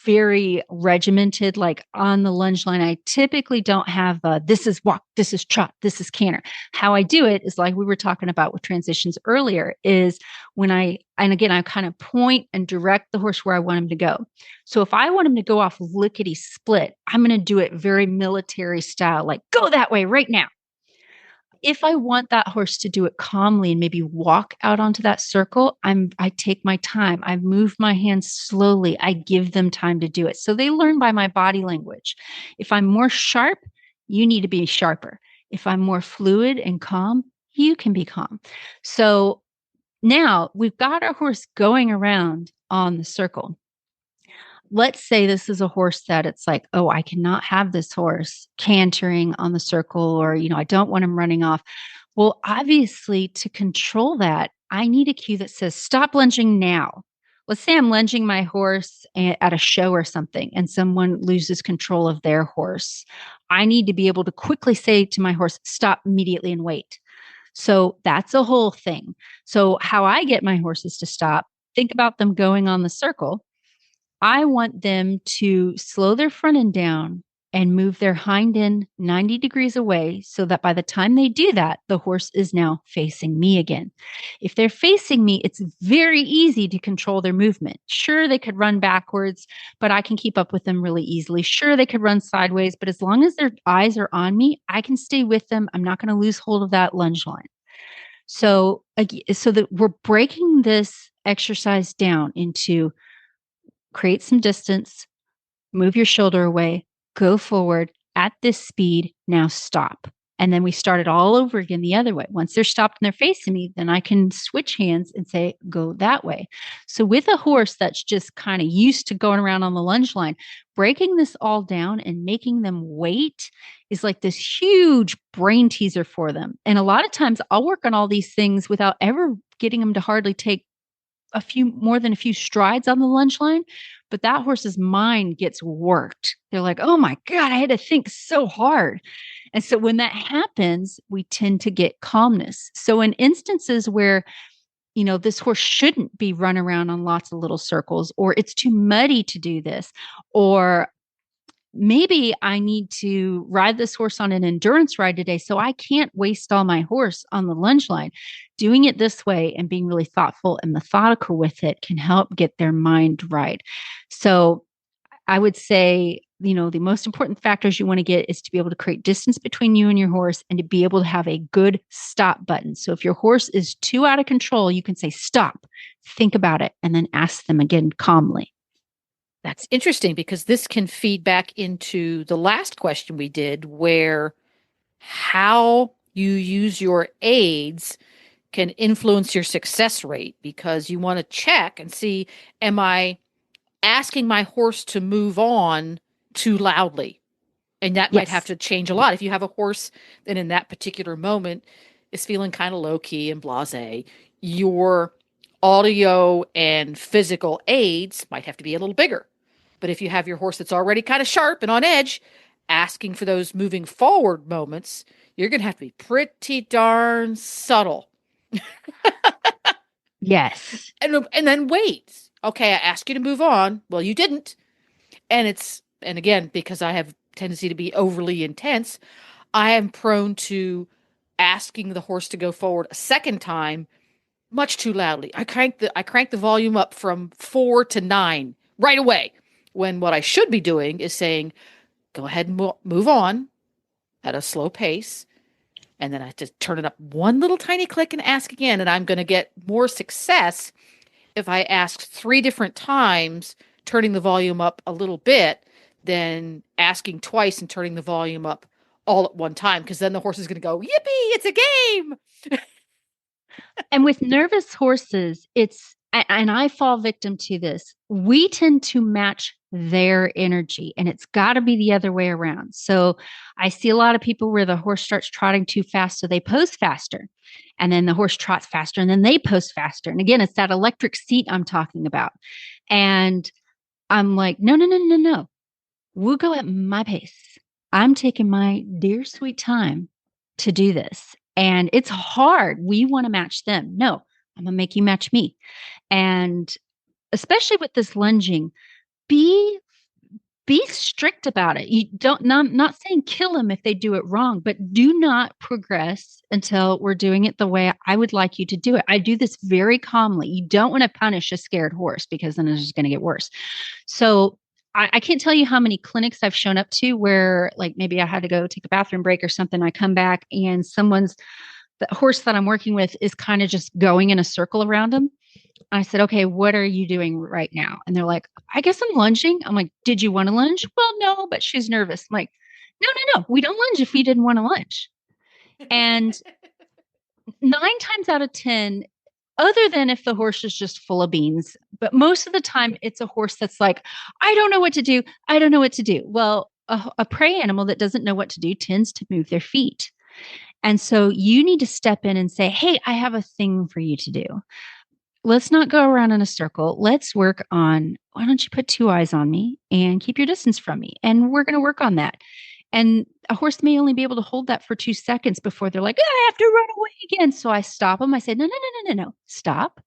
very regimented, like on the lunge line. I typically don't have this is walk, this is trot, this is canter. How I do it is like we were talking about with transitions earlier, is when I kind of point and direct the horse where I want him to go. So if I want him to go off lickety split, I'm going to do it very military style, like go that way right now. If I want that horse to do it calmly and maybe walk out onto that circle, I take my time. I move my hands slowly. I give them time to do it. So they learn by my body language. If I'm more sharp, you need to be sharper. If I'm more fluid and calm, you can be calm. So now we've got our horse going around on the circle. Let's say this is a horse that it's like, oh, I cannot have this horse cantering on the circle, or, I don't want him running off. Well, obviously, to control that, I need a cue that says, stop lunging now. Let's say I'm lunging my horse at a show or something, and someone loses control of their horse. I need to be able to quickly say to my horse, stop immediately and wait. So that's a whole thing. So how I get my horses to stop, think about them going on the circle. I want them to slow their front end down and move their hind end 90 degrees away, so that by the time they do that, the horse is now facing me again. If they're facing me, it's very easy to control their movement. Sure, they could run backwards, but I can keep up with them really easily. Sure, they could run sideways, but as long as their eyes are on me, I can stay with them. I'm not going to lose hold of that lunge line. So that we're breaking this exercise down into create some distance, move your shoulder away, go forward at this speed, now stop. And then we start it all over again the other way. Once they're stopped and they're facing me, then I can switch hands and say, go that way. So with a horse that's just kind of used to going around on the lunge line, breaking this all down and making them wait is like this huge brain teaser for them. And a lot of times I'll work on all these things without ever getting them to hardly take more than a few strides on the lunge line, but that horse's mind gets worked. They're like, oh my God, I had to think so hard. And so when that happens, we tend to get calmness. So in instances where, this horse shouldn't be run around on lots of little circles, or it's too muddy to do this, or maybe I need to ride this horse on an endurance ride today, so I can't waste all my horse on the lunge line. Doing it this way and being really thoughtful and methodical with it can help get their mind right. So I would say, the most important factors you want to get is to be able to create distance between you and your horse, and to be able to have a good stop button. So if your horse is too out of control, you can say, stop, think about it, and then ask them again calmly. That's interesting, because this can feed back into the last question we did, where how you use your aids can influence your success rate, because you want to check and see, am I asking my horse to move on too loudly? And that might have to change a lot. If you have a horse that in that particular moment is feeling kind of low key and blasé, your audio and physical aids might have to be a little bigger. But if you have your horse that's already kind of sharp and on edge, asking for those moving forward moments, you're going to have to be pretty darn subtle. Yes. And then wait. Okay, I asked you to move on. Well, you didn't. And again, because I have tendency to be overly intense, I am prone to asking the horse to go forward a second time much too loudly. I crank the volume up from 4 to 9 right away, when what I should be doing is saying, go ahead and move on at a slow pace. And then I have to turn it up one little tiny click and ask again. And I'm going to get more success if I ask 3 different times, turning the volume up a little bit, than asking twice and turning the volume up all at one time. Because then the horse is going to go, yippee, it's a game. And with nervous horses, and I fall victim to this, we tend to match their energy, and it's got to be the other way around. So I see a lot of people where the horse starts trotting too fast, so they pose faster. And then the horse trots faster, and then they pose faster. And again, it's that electric seat I'm talking about. And I'm like, no, no, no, no, no. We'll go at my pace. I'm taking my dear sweet time to do this. And it's hard. We want to match them. No, I'm going to make you match me. And especially with this lunging, be strict about it. You don't, not saying kill them if they do it wrong, but do not progress until we're doing it the way I would like you to do it. I do this very calmly. You don't want to punish a scared horse because then it's just going to get worse. So I can't tell you how many clinics I've shown up to where, like, maybe I had to go take a bathroom break or something. I come back and the horse that I'm working with is kind of just going in a circle around them. I said, okay, what are you doing right now? And they're like, I guess I'm lunging. I'm like, did you want to lunge? Well, no, but she's nervous. I'm like, no, we don't lunge if we didn't want to lunge. And 9 times out of 10, other than if the horse is just full of beans, but most of the time it's a horse that's like, I don't know what to do. I don't know what to do. Well, a prey animal that doesn't know what to do tends to move their feet. And so you need to step in and say, hey, I have a thing for you to do. Let's not go around in a circle. Let's work on, why don't you put 2 eyes on me and keep your distance from me? And we're going to work on that. And a horse may only be able to hold that for 2 seconds before they're like, I have to run away again. So I stop them. I said, no. Stop.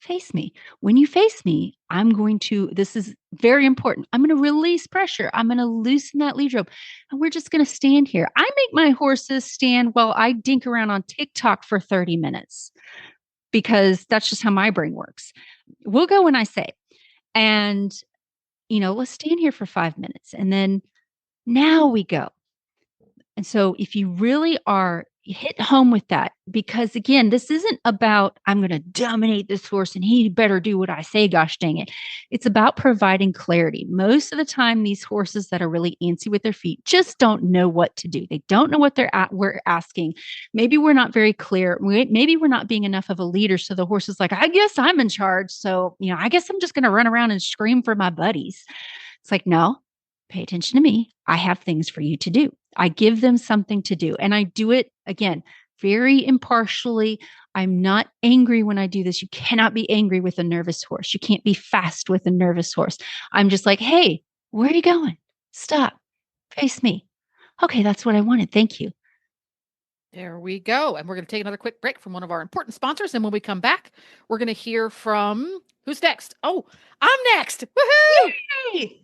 Face me. When you face me, this is very important. I'm going to release pressure. I'm going to loosen that lead rope. And we're just going to stand here. I make my horses stand while I dink around on TikTok for 30 minutes because that's just how my brain works. We'll go when I say, and, let's stand here for 5 minutes. And then now we go. And so if you really are hit home with that, because again, this isn't about, I'm going to dominate this horse and he better do what I say, gosh dang it. It's about providing clarity. Most of the time, these horses that are really antsy with their feet just don't know what to do. They don't know what we're asking. Maybe we're not very clear. Maybe we're not being enough of a leader. So the horse is like, I guess I'm in charge. So, I guess I'm just going to run around and scream for my buddies. It's like, no, pay attention to me. I have things for you to do. I give them something to do. And I do it, again, very impartially. I'm not angry when I do this. You cannot be angry with a nervous horse. You can't be fast with a nervous horse. I'm just like, hey, where are you going? Stop. Face me. Okay, that's what I wanted. Thank you. There we go. And we're going to take another quick break from one of our important sponsors. And when we come back, we're going to hear from, who's next? Oh, I'm next. Woohoo! Yay!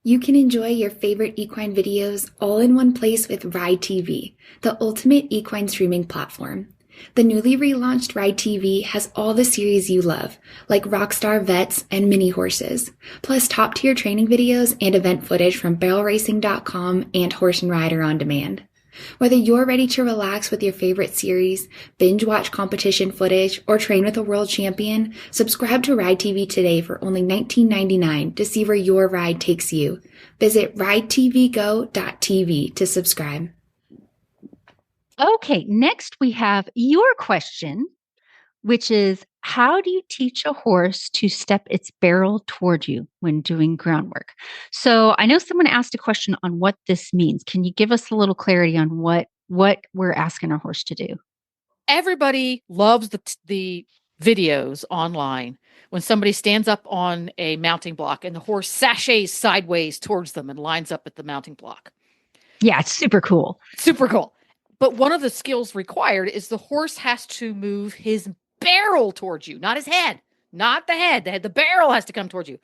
You can enjoy your favorite equine videos all in one place with Ride TV, the ultimate equine streaming platform. The newly relaunched Ride TV has all the series you love, like Rockstar Vets and Mini Horses, plus top-tier training videos and event footage from barrelracing.com and Horse and Rider on Demand. Whether you're ready to relax with your favorite series, binge watch competition footage, or train with a world champion, subscribe to Ride TV today for only $19.99 to see where your ride takes you. Visit ridetvgo.tv to subscribe. Okay, next we have your question, which is, how do you teach a horse to step its barrel toward you when doing groundwork? So I know someone asked a question on what this means. Can you give us a little clarity on what we're asking our horse to do? Everybody loves the videos online when somebody stands up on a mounting block and the horse sachets sideways towards them and lines up at the mounting block. Yeah, it's super cool. Super cool. But one of the skills required is the horse has to move his barrel towards you, not his head, not the head. The barrel has to come towards you.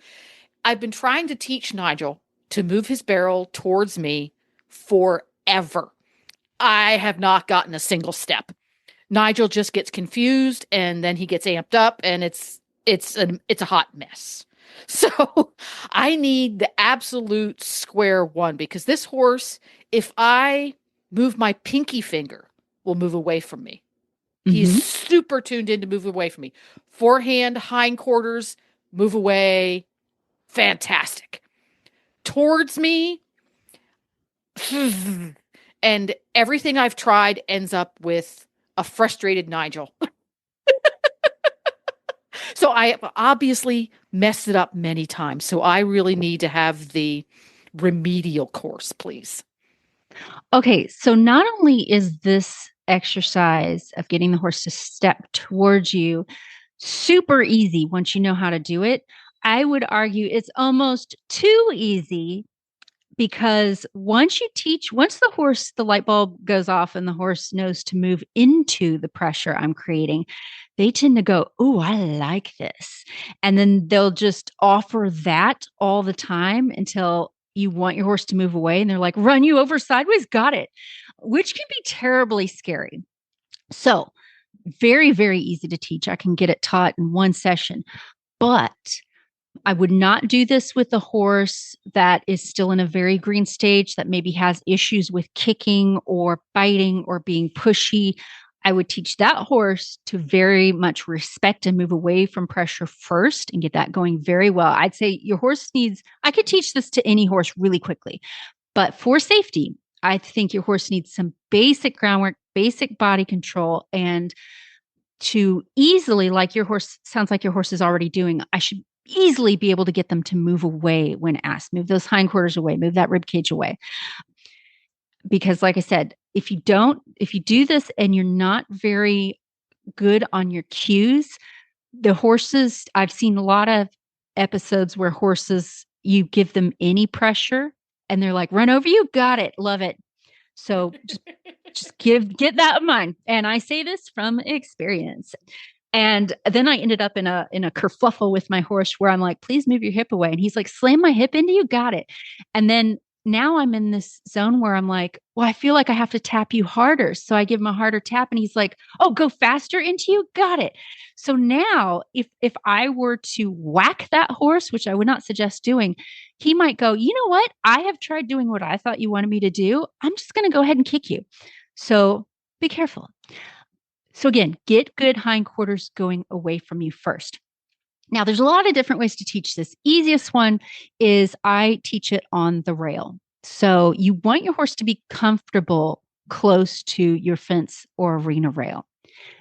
I've been trying to teach Nigel to move his barrel towards me forever. I have not gotten a single step. Nigel just gets confused and then he gets amped up and it's a hot mess. So I need the absolute square one because this horse, if I move my pinky finger, will move away from me. He's super tuned in to move away from me. Forehand, hindquarters, move away. Fantastic. Towards me. And everything I've tried ends up with a frustrated Nigel. So I obviously messed it up many times. So I really need to have the remedial course, please. Okay, so not only is this exercise of getting the horse to step towards you super easy once you know how to do it, I would argue it's almost too easy because once the light bulb goes off and the horse knows to move into the pressure I'm creating, they tend to go, "Oh, I like this." And then they'll just offer that all the time until you want your horse to move away and they're like, "Run you over sideways, got it," which can be terribly scary. So, very, very easy to teach. I can get it taught in one session, but I would not do this with a horse that is still in a very green stage that maybe has issues with kicking or biting or being pushy. I would teach that horse to very much respect and move away from pressure first and get that going very well. I'd say your horse I could teach this to any horse really quickly, but for safety, I think your horse needs some basic groundwork, basic body control, and to easily, like your horse sounds like your horse is already doing, I should easily be able to get them to move away when asked. Move those hindquarters away, move that rib cage away. Because like I said, if you do this and you're not very good on your cues, the horses, I've seen a lot of episodes where horses, you give them any pressure and they're like, "Run over you, got it, love it." So just get that in mind. And I say this from experience. And then I ended up in a kerfuffle with my horse where I'm like, "Please move your hip away." And he's like, "Slam my hip into you, got it." And then now I'm in this zone where I'm like, "Well, I feel like I have to tap you harder." So I give him a harder tap and he's like, "Oh, go faster into you, got it." So now if I were to whack that horse, which I would not suggest doing, he might go, "You know what? I have tried doing what I thought you wanted me to do. I'm just going to go ahead and kick you." So be careful. So again, get good hindquarters going away from you first. Now, there's a lot of different ways to teach this. Easiest one is I teach it on the rail. So you want your horse to be comfortable close to your fence or arena rail.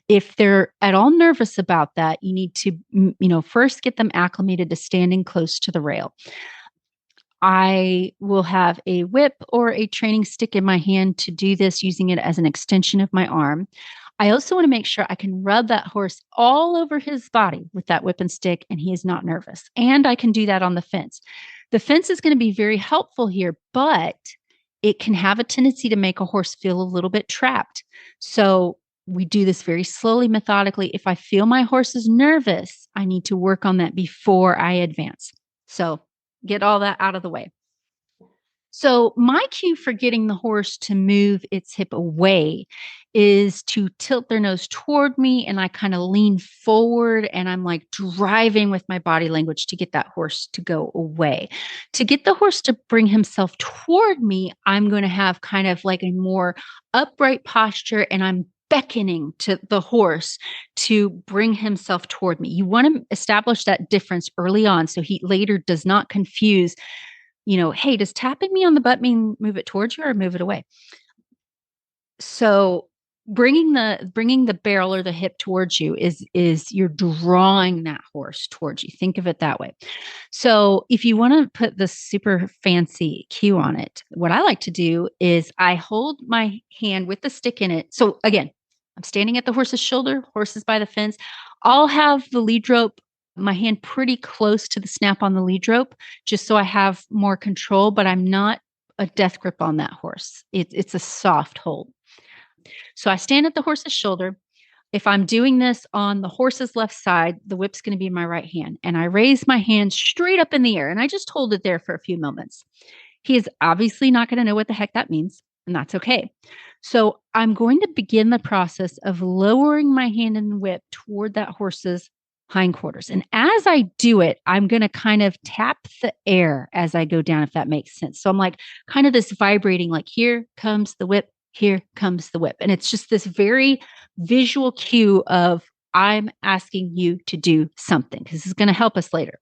If they're at all nervous about that, you need to, first get them acclimated to standing close to the rail. I will have a whip or a training stick in my hand to do this, using it as an extension of my arm. I also want to make sure I can rub that horse all over his body with that whip and stick, and he is not nervous. And I can do that on the fence. The fence is going to be very helpful here, but it can have a tendency to make a horse feel a little bit trapped. So we do this very slowly, methodically. If I feel my horse is nervous, I need to work on that before I advance. So get all that out of the way. So my cue for getting the horse to move its hip away is to tilt their nose toward me, and I kind of lean forward and I'm like driving with my body language to get that horse to go away. To get the horse to bring himself toward me, I'm going to have kind of like a more upright posture, and I'm beckoning to the horse to bring himself toward me. You want to establish that difference early on so he later does not confuse, "Hey, does tapping me on the butt mean move it towards you or move it away?" So bringing the barrel or the hip towards you is you're drawing that horse towards you. Think of it that way. So if you want to put the super fancy cue on it, what I like to do is I hold my hand with the stick in it. So again, I'm standing at the horse's shoulder, horse is by the fence. I'll have the lead rope, my hand pretty close to the snap on the lead rope, just so I have more control, but I'm not a death grip on that horse. It's a soft hold. So I stand at the horse's shoulder. If I'm doing this on the horse's left side, the whip's going to be in my right hand. And I raise my hand straight up in the air and I just hold it there for a few moments. He is obviously not going to know what the heck that means, and that's okay. So I'm going to begin the process of lowering my hand and whip toward that horse's hindquarters. And as I do it, I'm going to kind of tap the air as I go down, if that makes sense. So I'm like kind of this vibrating, like, here comes the whip, here comes the whip. And it's just this very visual cue of I'm asking you to do something, because this is going to help us later.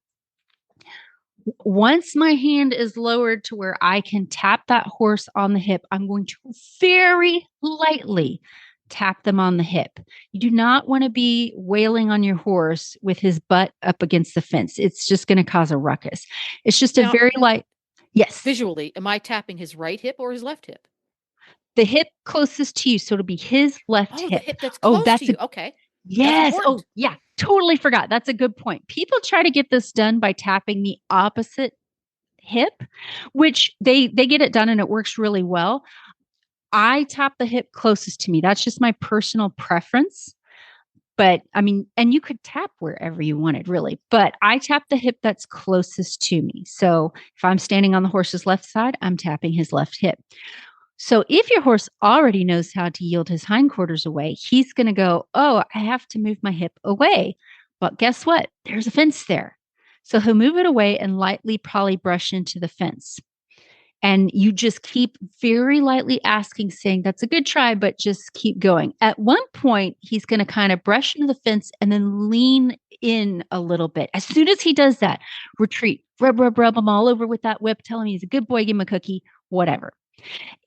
Once my hand is lowered to where I can tap that horse on the hip, I'm going to very lightly tap them on the hip. You do not want to be wailing on your horse with his butt up against the fence. It's just going to cause a ruckus. It's just Now, a very light. Yes. Visually, am I tapping his right hip or his left hip? The hip closest to you. So it'll be his left hip. hip. The hip that's close to you. Okay. Yes. Oh, yeah. Totally forgot. That's a good point. People try to get this done by tapping the opposite hip, which they get it done and it works really well. I tap the hip closest to me. That's just my personal preference. But I mean, and you could tap wherever you wanted, really. But I tap the hip that's closest to me. So if I'm standing on the horse's left side, I'm tapping his left hip. So if your horse already knows how to yield his hindquarters away, he's going to go, oh, I have to move my hip away. But guess what? There's a fence there. So he'll move it away and lightly probably brush into the fence. And you just keep very lightly asking, saying, that's a good try, but just keep going. At one point, he's going to kind of brush into the fence and then lean in a little bit. As soon as he does that, retreat, rub him all over with that whip, tell him he's a good boy, give him a cookie, whatever.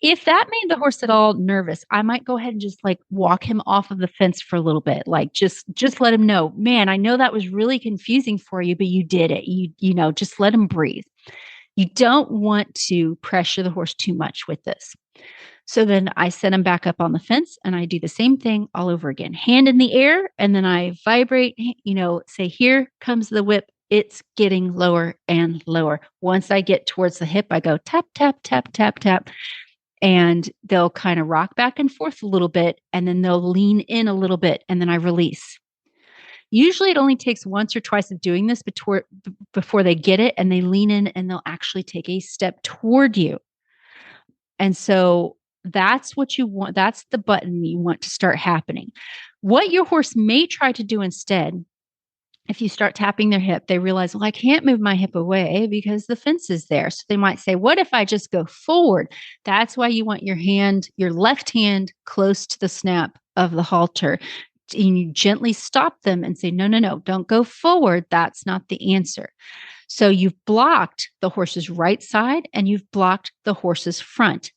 If that made the horse at all nervous, I might go ahead and just like walk him off of the fence for a little bit. Like just let him know, man, I know that was really confusing for you, but you did it. You know, just let him breathe. You don't want to pressure the horse too much with this. So then I set him back up on the fence and I do the same thing all over again. Hand in the air, and then I vibrate, say, here comes the whip. It's getting lower and lower. Once I get towards the hip, I go tap, tap, tap, tap, tap. And they'll kind of rock back and forth a little bit, and then they'll lean in a little bit, and then I release. Usually it only takes once or twice of doing this before they get it and they lean in and they'll actually take a step toward you. And so that's what you want. That's the button you want to start happening. What your horse may try to do instead, if you start tapping their hip, they realize, well, I can't move my hip away because the fence is there. So they might say, what if I just go forward? That's why you want your left hand close to the snap of the halter. And you gently stop them and say, no, don't go forward. That's not the answer. So you've blocked the horse's right side and you've blocked the horse's front.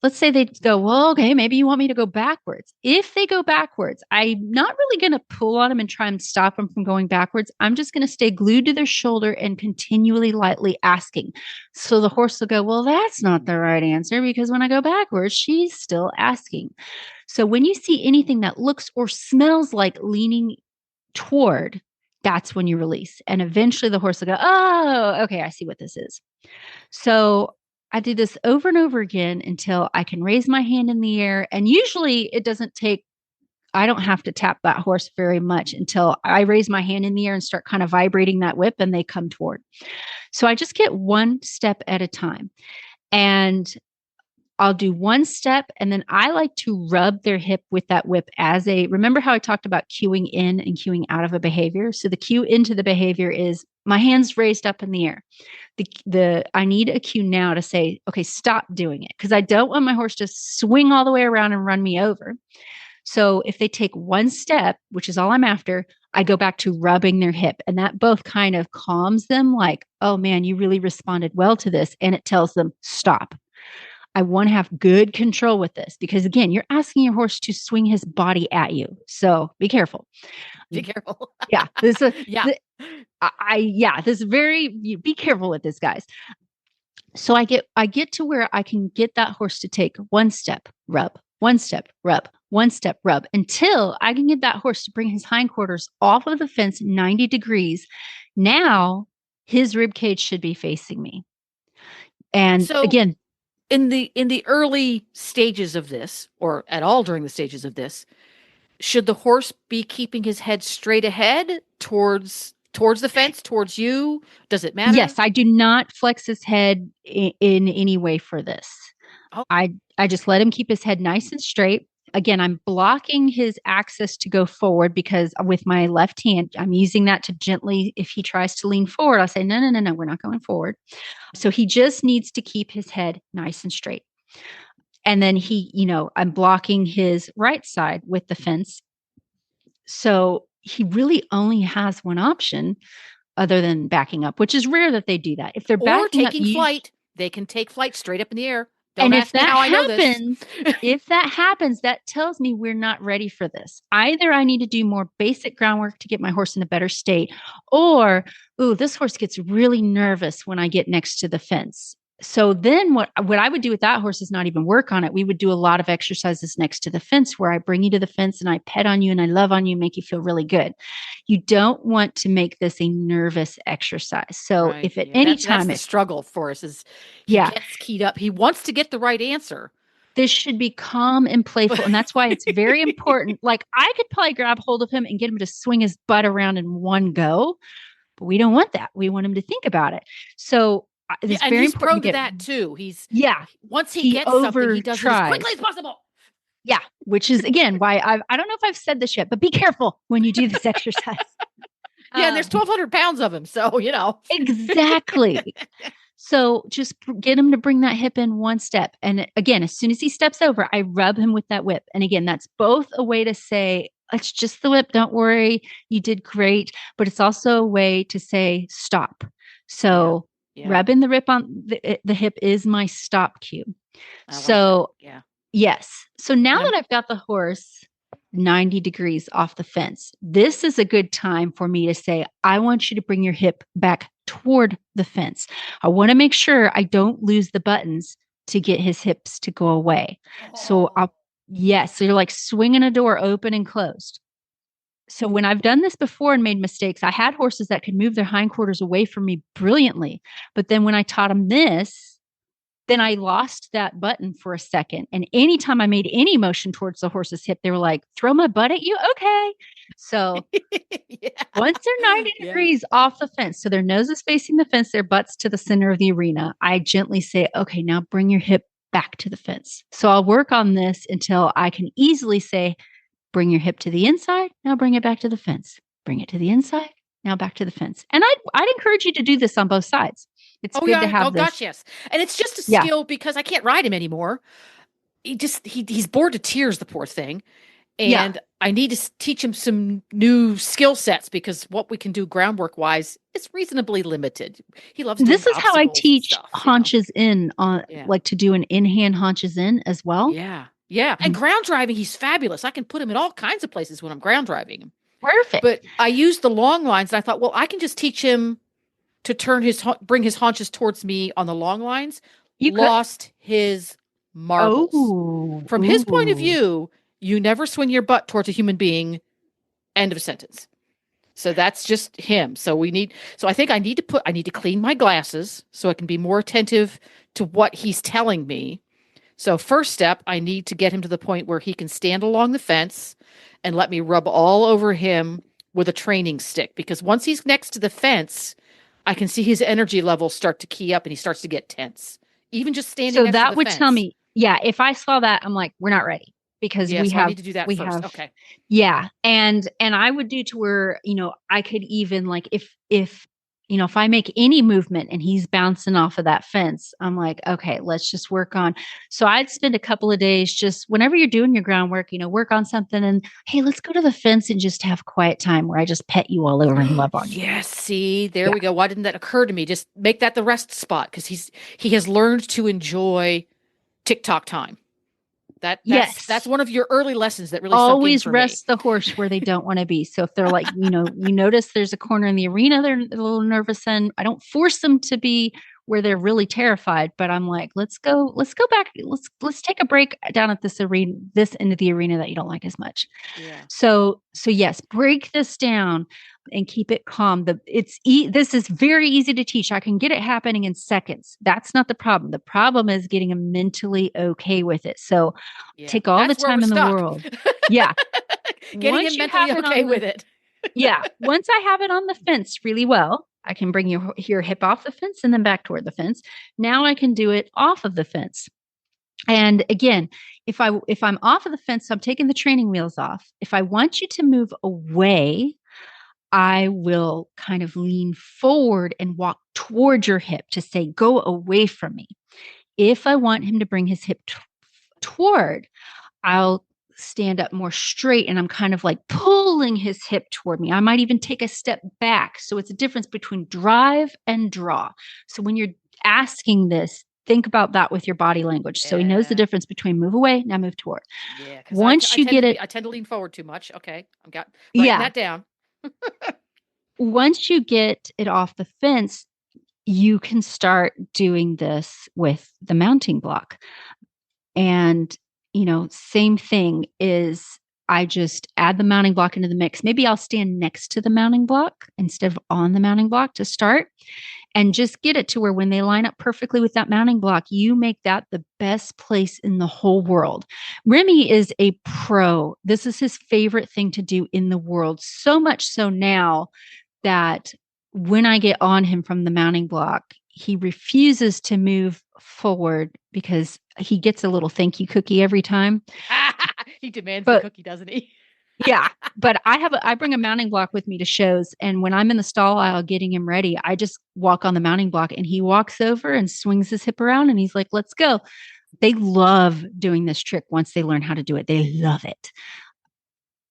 Let's say they go, well, okay, maybe you want me to go backwards. If they go backwards, I'm not really going to pull on them and try and stop them from going backwards. I'm just going to stay glued to their shoulder and continually lightly asking. So the horse will go, well, that's not the right answer because when I go backwards, she's still asking. So when you see anything that looks or smells like leaning toward, that's when you release. And eventually the horse will go, oh, okay, I see what this is. So I do this over and over again until I can raise my hand in the air. And usually I don't have to tap that horse very much until I raise my hand in the air and start kind of vibrating that whip and they come toward. So I just get one step at a time. And I'll do one step and then I like to rub their hip with that whip remember how I talked about cueing in and cueing out of a behavior? So the cue into the behavior is my hands raised up in the air. I need a cue now to say, okay, stop doing it because I don't want my horse to swing all the way around and run me over. So if they take one step, which is all I'm after, I go back to rubbing their hip and that both kind of calms them like, oh man, you really responded well to this. And it tells them stop. I want to have good control with this because again, you're asking your horse to swing his body at you. So be careful. Be careful. Yeah. Be careful with this, guys. So I get to where I can get that horse to take one step, rub, one step, rub, one step, rub, until I can get that horse to bring his hindquarters off of the fence 90 degrees. Now his rib cage should be facing me. And so, again, in the early stages of this, or at all during the stages of this, should the horse be keeping his head straight ahead towards the fence, towards you? Does it matter? Yes, I do not flex his head in any way for this. Oh. I just let him keep his head nice and straight. Again, I'm blocking his access to go forward because with my left hand, I'm using that to gently, if he tries to lean forward, I'll say, no, we're not going forward. So he just needs to keep his head nice and straight. And then I'm blocking his right side with the fence. So he really only has one option other than backing up, which is rare that they do that. If they're backing or taking flight, they can take flight straight up in the air. Don't And ask if me that how I know this. happens, that tells me we're not ready for this. Either I need to do more basic groundwork to get my horse in a better state, or, ooh, this horse gets really nervous when I get next to the fence. So then what I would do with that horse is not even work on it. We would do a lot of exercises next to the fence where I bring you to the fence and I pet on you and I love on you, make you feel really good. You don't want to make this a nervous exercise. So Right. if at Yeah, any that's time, the struggle for us is he yeah, gets keyed up. He wants to get the right answer. this should be calm and playful. And that's why it's very important. Like I could probably grab hold of him and get him to swing his butt around in one go, but we don't want that. We want him to think about it. So it's and very he's important prone to get, that too. Once he he gets something, he does it as over-tries. quickly as possible. Yeah, which is again why I don't know if I've said this yet, but be careful when you do this exercise. Yeah, and there's 1,200 pounds of him, so Exactly. So just get him to bring that hip in one step. And again, as soon as he steps over, I rub him with that whip. And again, that's both a way to say, it's just the whip. Don't worry. You did great. But it's also a way to say, stop. So rubbing the whip on the hip is my stop cue. So yes. So now that I've got the horse 90 degrees off the fence, this is a good time for me to say, I want you to bring your hip back toward the fence. I want to make sure I don't lose the buttons to get his hips to go away. So so you're like swinging a door open and closed. So when I've done this before and made mistakes, I had horses that could move their hindquarters away from me brilliantly. But then when I taught them this, then I lost that button for a second. And anytime I made any motion towards the horse's hip, they were like, throw my butt at you? Okay. So once they're 90 degrees off the fence, so their nose is facing the fence, their butt's to the center of the arena, I gently say, okay, now bring your hip back to the fence. So I'll work on this until I can easily say, bring your hip to the inside, now bring it back to the fence. Bring it to the inside, now back to the fence. And I'd encourage you to do this on both sides. It's good to have this. Gosh, yes. And it's just a skill because I can't ride him anymore. He's bored to tears, the poor thing. And I need to teach him some new skill sets because what we can do groundwork wise is reasonably limited. He loves this is how I teach stuff, haunches in on like to do an in-hand haunches in as well. Yeah. Yeah. And ground driving, he's fabulous. I can put him in all kinds of places when I'm ground driving him. Perfect. But I used the long lines and I thought, well, I can just teach him to bring his haunches towards me on the long lines. Lost his marbles. From his point of view, you never swing your butt towards a human being. End of sentence. So that's just him. So I think I need to clean my glasses so I can be more attentive to what he's telling me. So first step, I need to get him to the point where he can stand along the fence and let me rub all over him with a training stick. Because once he's next to the fence, I can see his energy levels start to key up and he starts to get tense. Even just standing next to the fence. So that would tell me, if I saw that, I'm like, we're not ready. Because I need to do that first. Okay. Yeah. And I would do to where, I could even like, if I make any movement and he's bouncing off of that fence, I'm like, okay, let's just work on. So I'd spend a couple of days just whenever you're doing your groundwork, work on something and hey, let's go to the fence and just have quiet time where I just pet you all over and love on you. Yes. See, there we go. Why didn't that occur to me? Just make that the rest spot. Cause he has learned to enjoy TikTok time. That's one of your early lessons that really always sunk in for rest me. the horse where they don't want to be. So if they're like, you notice there's a corner in the arena they're a little nervous in, I don't force them to be where they're really terrified, but I'm like, let's go back. Let's take a break down at this end of the arena that you don't like as much. Yeah. So yes, break this down and keep it calm. This is very easy to teach. I can get it happening in seconds. That's not the problem. The problem is getting them mentally okay with it. So take all the time in the world. Yeah. Getting him mentally okay with it. Yeah. Once I have it on the fence really well, I can bring your hip off the fence and then back toward the fence. Now I can do it off of the fence. And again, if I'm off of the fence, so I'm taking the training wheels off. If I want you to move away, I will kind of lean forward and walk toward your hip to say, go away from me. If I want him to bring his hip toward, I'll stand up more straight and I'm kind of like pulling his hip toward me. I might even take a step back. So it's a difference between drive and draw. So when you're asking this, think about that with your body language. So he knows the difference between move away, now move toward. Yeah. Once you get it, I tend to lean forward too much. Okay. I've got writing that down. Once you get it off the fence, you can start doing this with the mounting block. And, same thing is I just add the mounting block into the mix. Maybe I'll stand next to the mounting block instead of on the mounting block to start, and just get it to where when they line up perfectly with that mounting block, you make that the best place in the whole world. Remy is a pro. This is his favorite thing to do in the world. So much so now that when I get on him from the mounting block, he refuses to move forward because he gets a little thank you cookie every time. He demands the cookie, doesn't he? Yeah. But I bring a mounting block with me to shows. And when I'm in the stall aisle getting him ready, I just walk on the mounting block and he walks over and swings his hip around and he's like, let's go. They love doing this trick once they learn how to do it. They love it.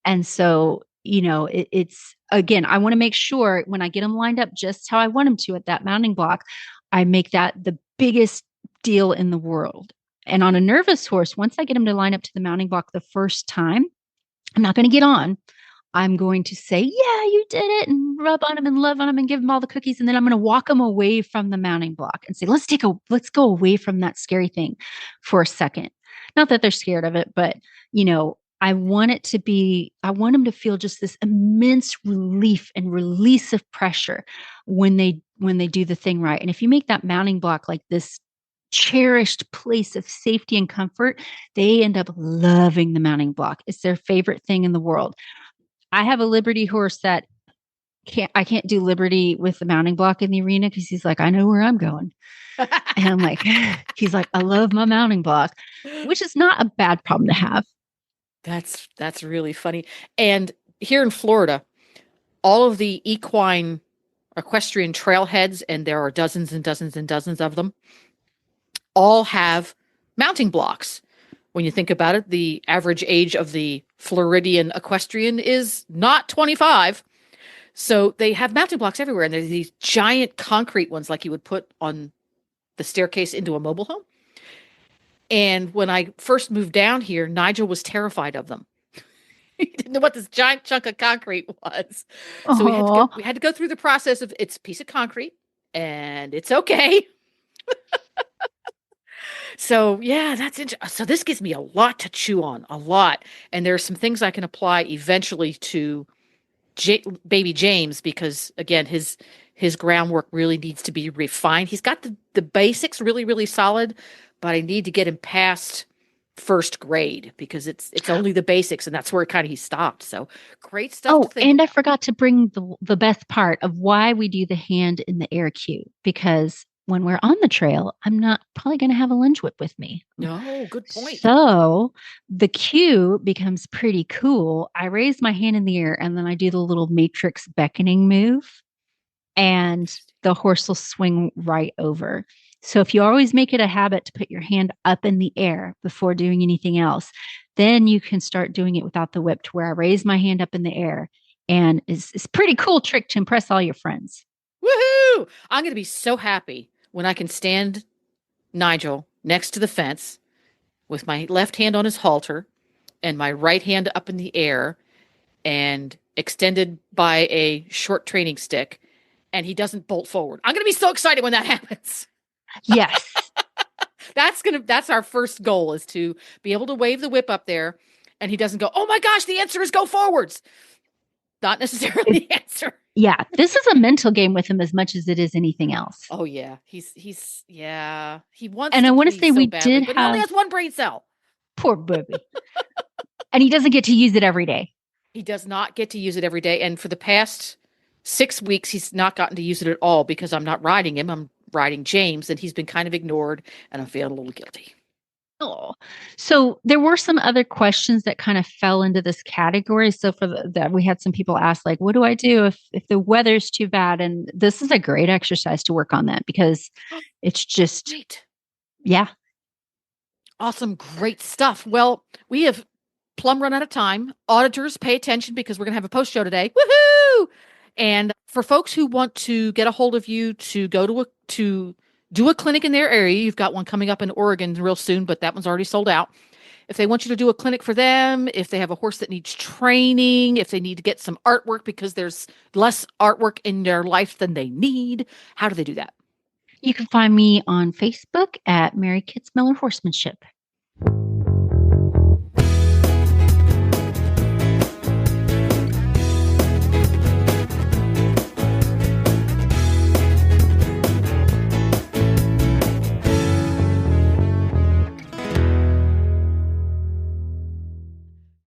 And so, it's again, I want to make sure when I get them lined up just how I want them to at that mounting block, I make that the biggest deal in the world. And on a nervous horse, once I get him to line up to the mounting block the first time, I'm not going to get on. I'm going to say, yeah, you did it, and rub on him and love on him and give him all the cookies. And then I'm going to walk him away from the mounting block and say, let's go away from that scary thing for a second. Not that they're scared of it, but I want him to feel just this immense relief and release of pressure when they do the thing right. And if you make that mounting block like this cherished place of safety and comfort, they end up loving the mounting block. It's their favorite thing in the world. I have a Liberty horse that I can't do Liberty with the mounting block in the arena because he's like, I know where I'm going. And I'm like, he's like, I love my mounting block, which is not a bad problem to have. That's really funny. And here in Florida, all of the equine equestrian trailheads, and there are dozens and dozens and dozens of them, all have mounting blocks. When you think about it, the average age of the Floridian equestrian is not 25. So they have mounting blocks everywhere. And there's these giant concrete ones like you would put on the staircase into a mobile home. And when I first moved down here, Nigel was terrified of them. He didn't know what this giant chunk of concrete was. So we had to go through the process of it's a piece of concrete and it's okay. So yeah, that's interesting. So this gives me a lot to chew on, a lot. And there are some things I can apply eventually to baby James, because again, his groundwork really needs to be refined. He's got the basics really, really solid, but I need to get him past first grade because it's only the basics, and that's where he stopped. So great stuff. I forgot to bring the best part of why we do the hand in the air cue, because when we're on the trail, I'm not probably going to have a lunge whip with me. No, good point. So the cue becomes pretty cool. I raise my hand in the air and then I do the little matrix beckoning move, and the horse will swing right over. So if you always make it a habit to put your hand up in the air before doing anything else, then you can start doing it without the whip, to where I raise my hand up in the air, and it's a pretty cool trick to impress all your friends. Woohoo! I'm going to be so happy when I can stand Nigel next to the fence with my left hand on his halter and my right hand up in the air and extended by a short training stick, and he doesn't bolt forward. I'm going to be so excited when that happens. Yes. That's our first goal, is to be able to wave the whip up there and he doesn't go, oh my gosh, the answer is go forwards. Not necessarily the answer. Yeah. This is a mental game with him as much as it is anything else. Oh yeah. He wants, and I want to say we badly, did but have, he only has one brain cell. Poor baby. And he doesn't get to use it every day. He does not get to use it every day. And for the past 6 weeks, he's not gotten to use it at all because I'm not riding him. I'm riding James, and he's been kind of ignored, and I'm feeling a little guilty. Oh, so there were some other questions that kind of fell into this category. So for that, we had some people ask, like, what do I do if the weather's too bad? And this is a great exercise to work on that, because it's just, Great. Yeah. Awesome. Great stuff. Well, we have plumb run out of time. Auditors, pay attention, because we're going to have a post show today. Woohoo! And for folks who want to get a hold of you to go to do a clinic in their area. You've got one coming up in Oregon real soon, but that one's already sold out. If they want you to do a clinic for them, if they have a horse that needs training, if they need to get some artwork because there's less artwork in their life than they need, how do they do that? You can find me on Facebook at Mary Kitzmiller Horsemanship.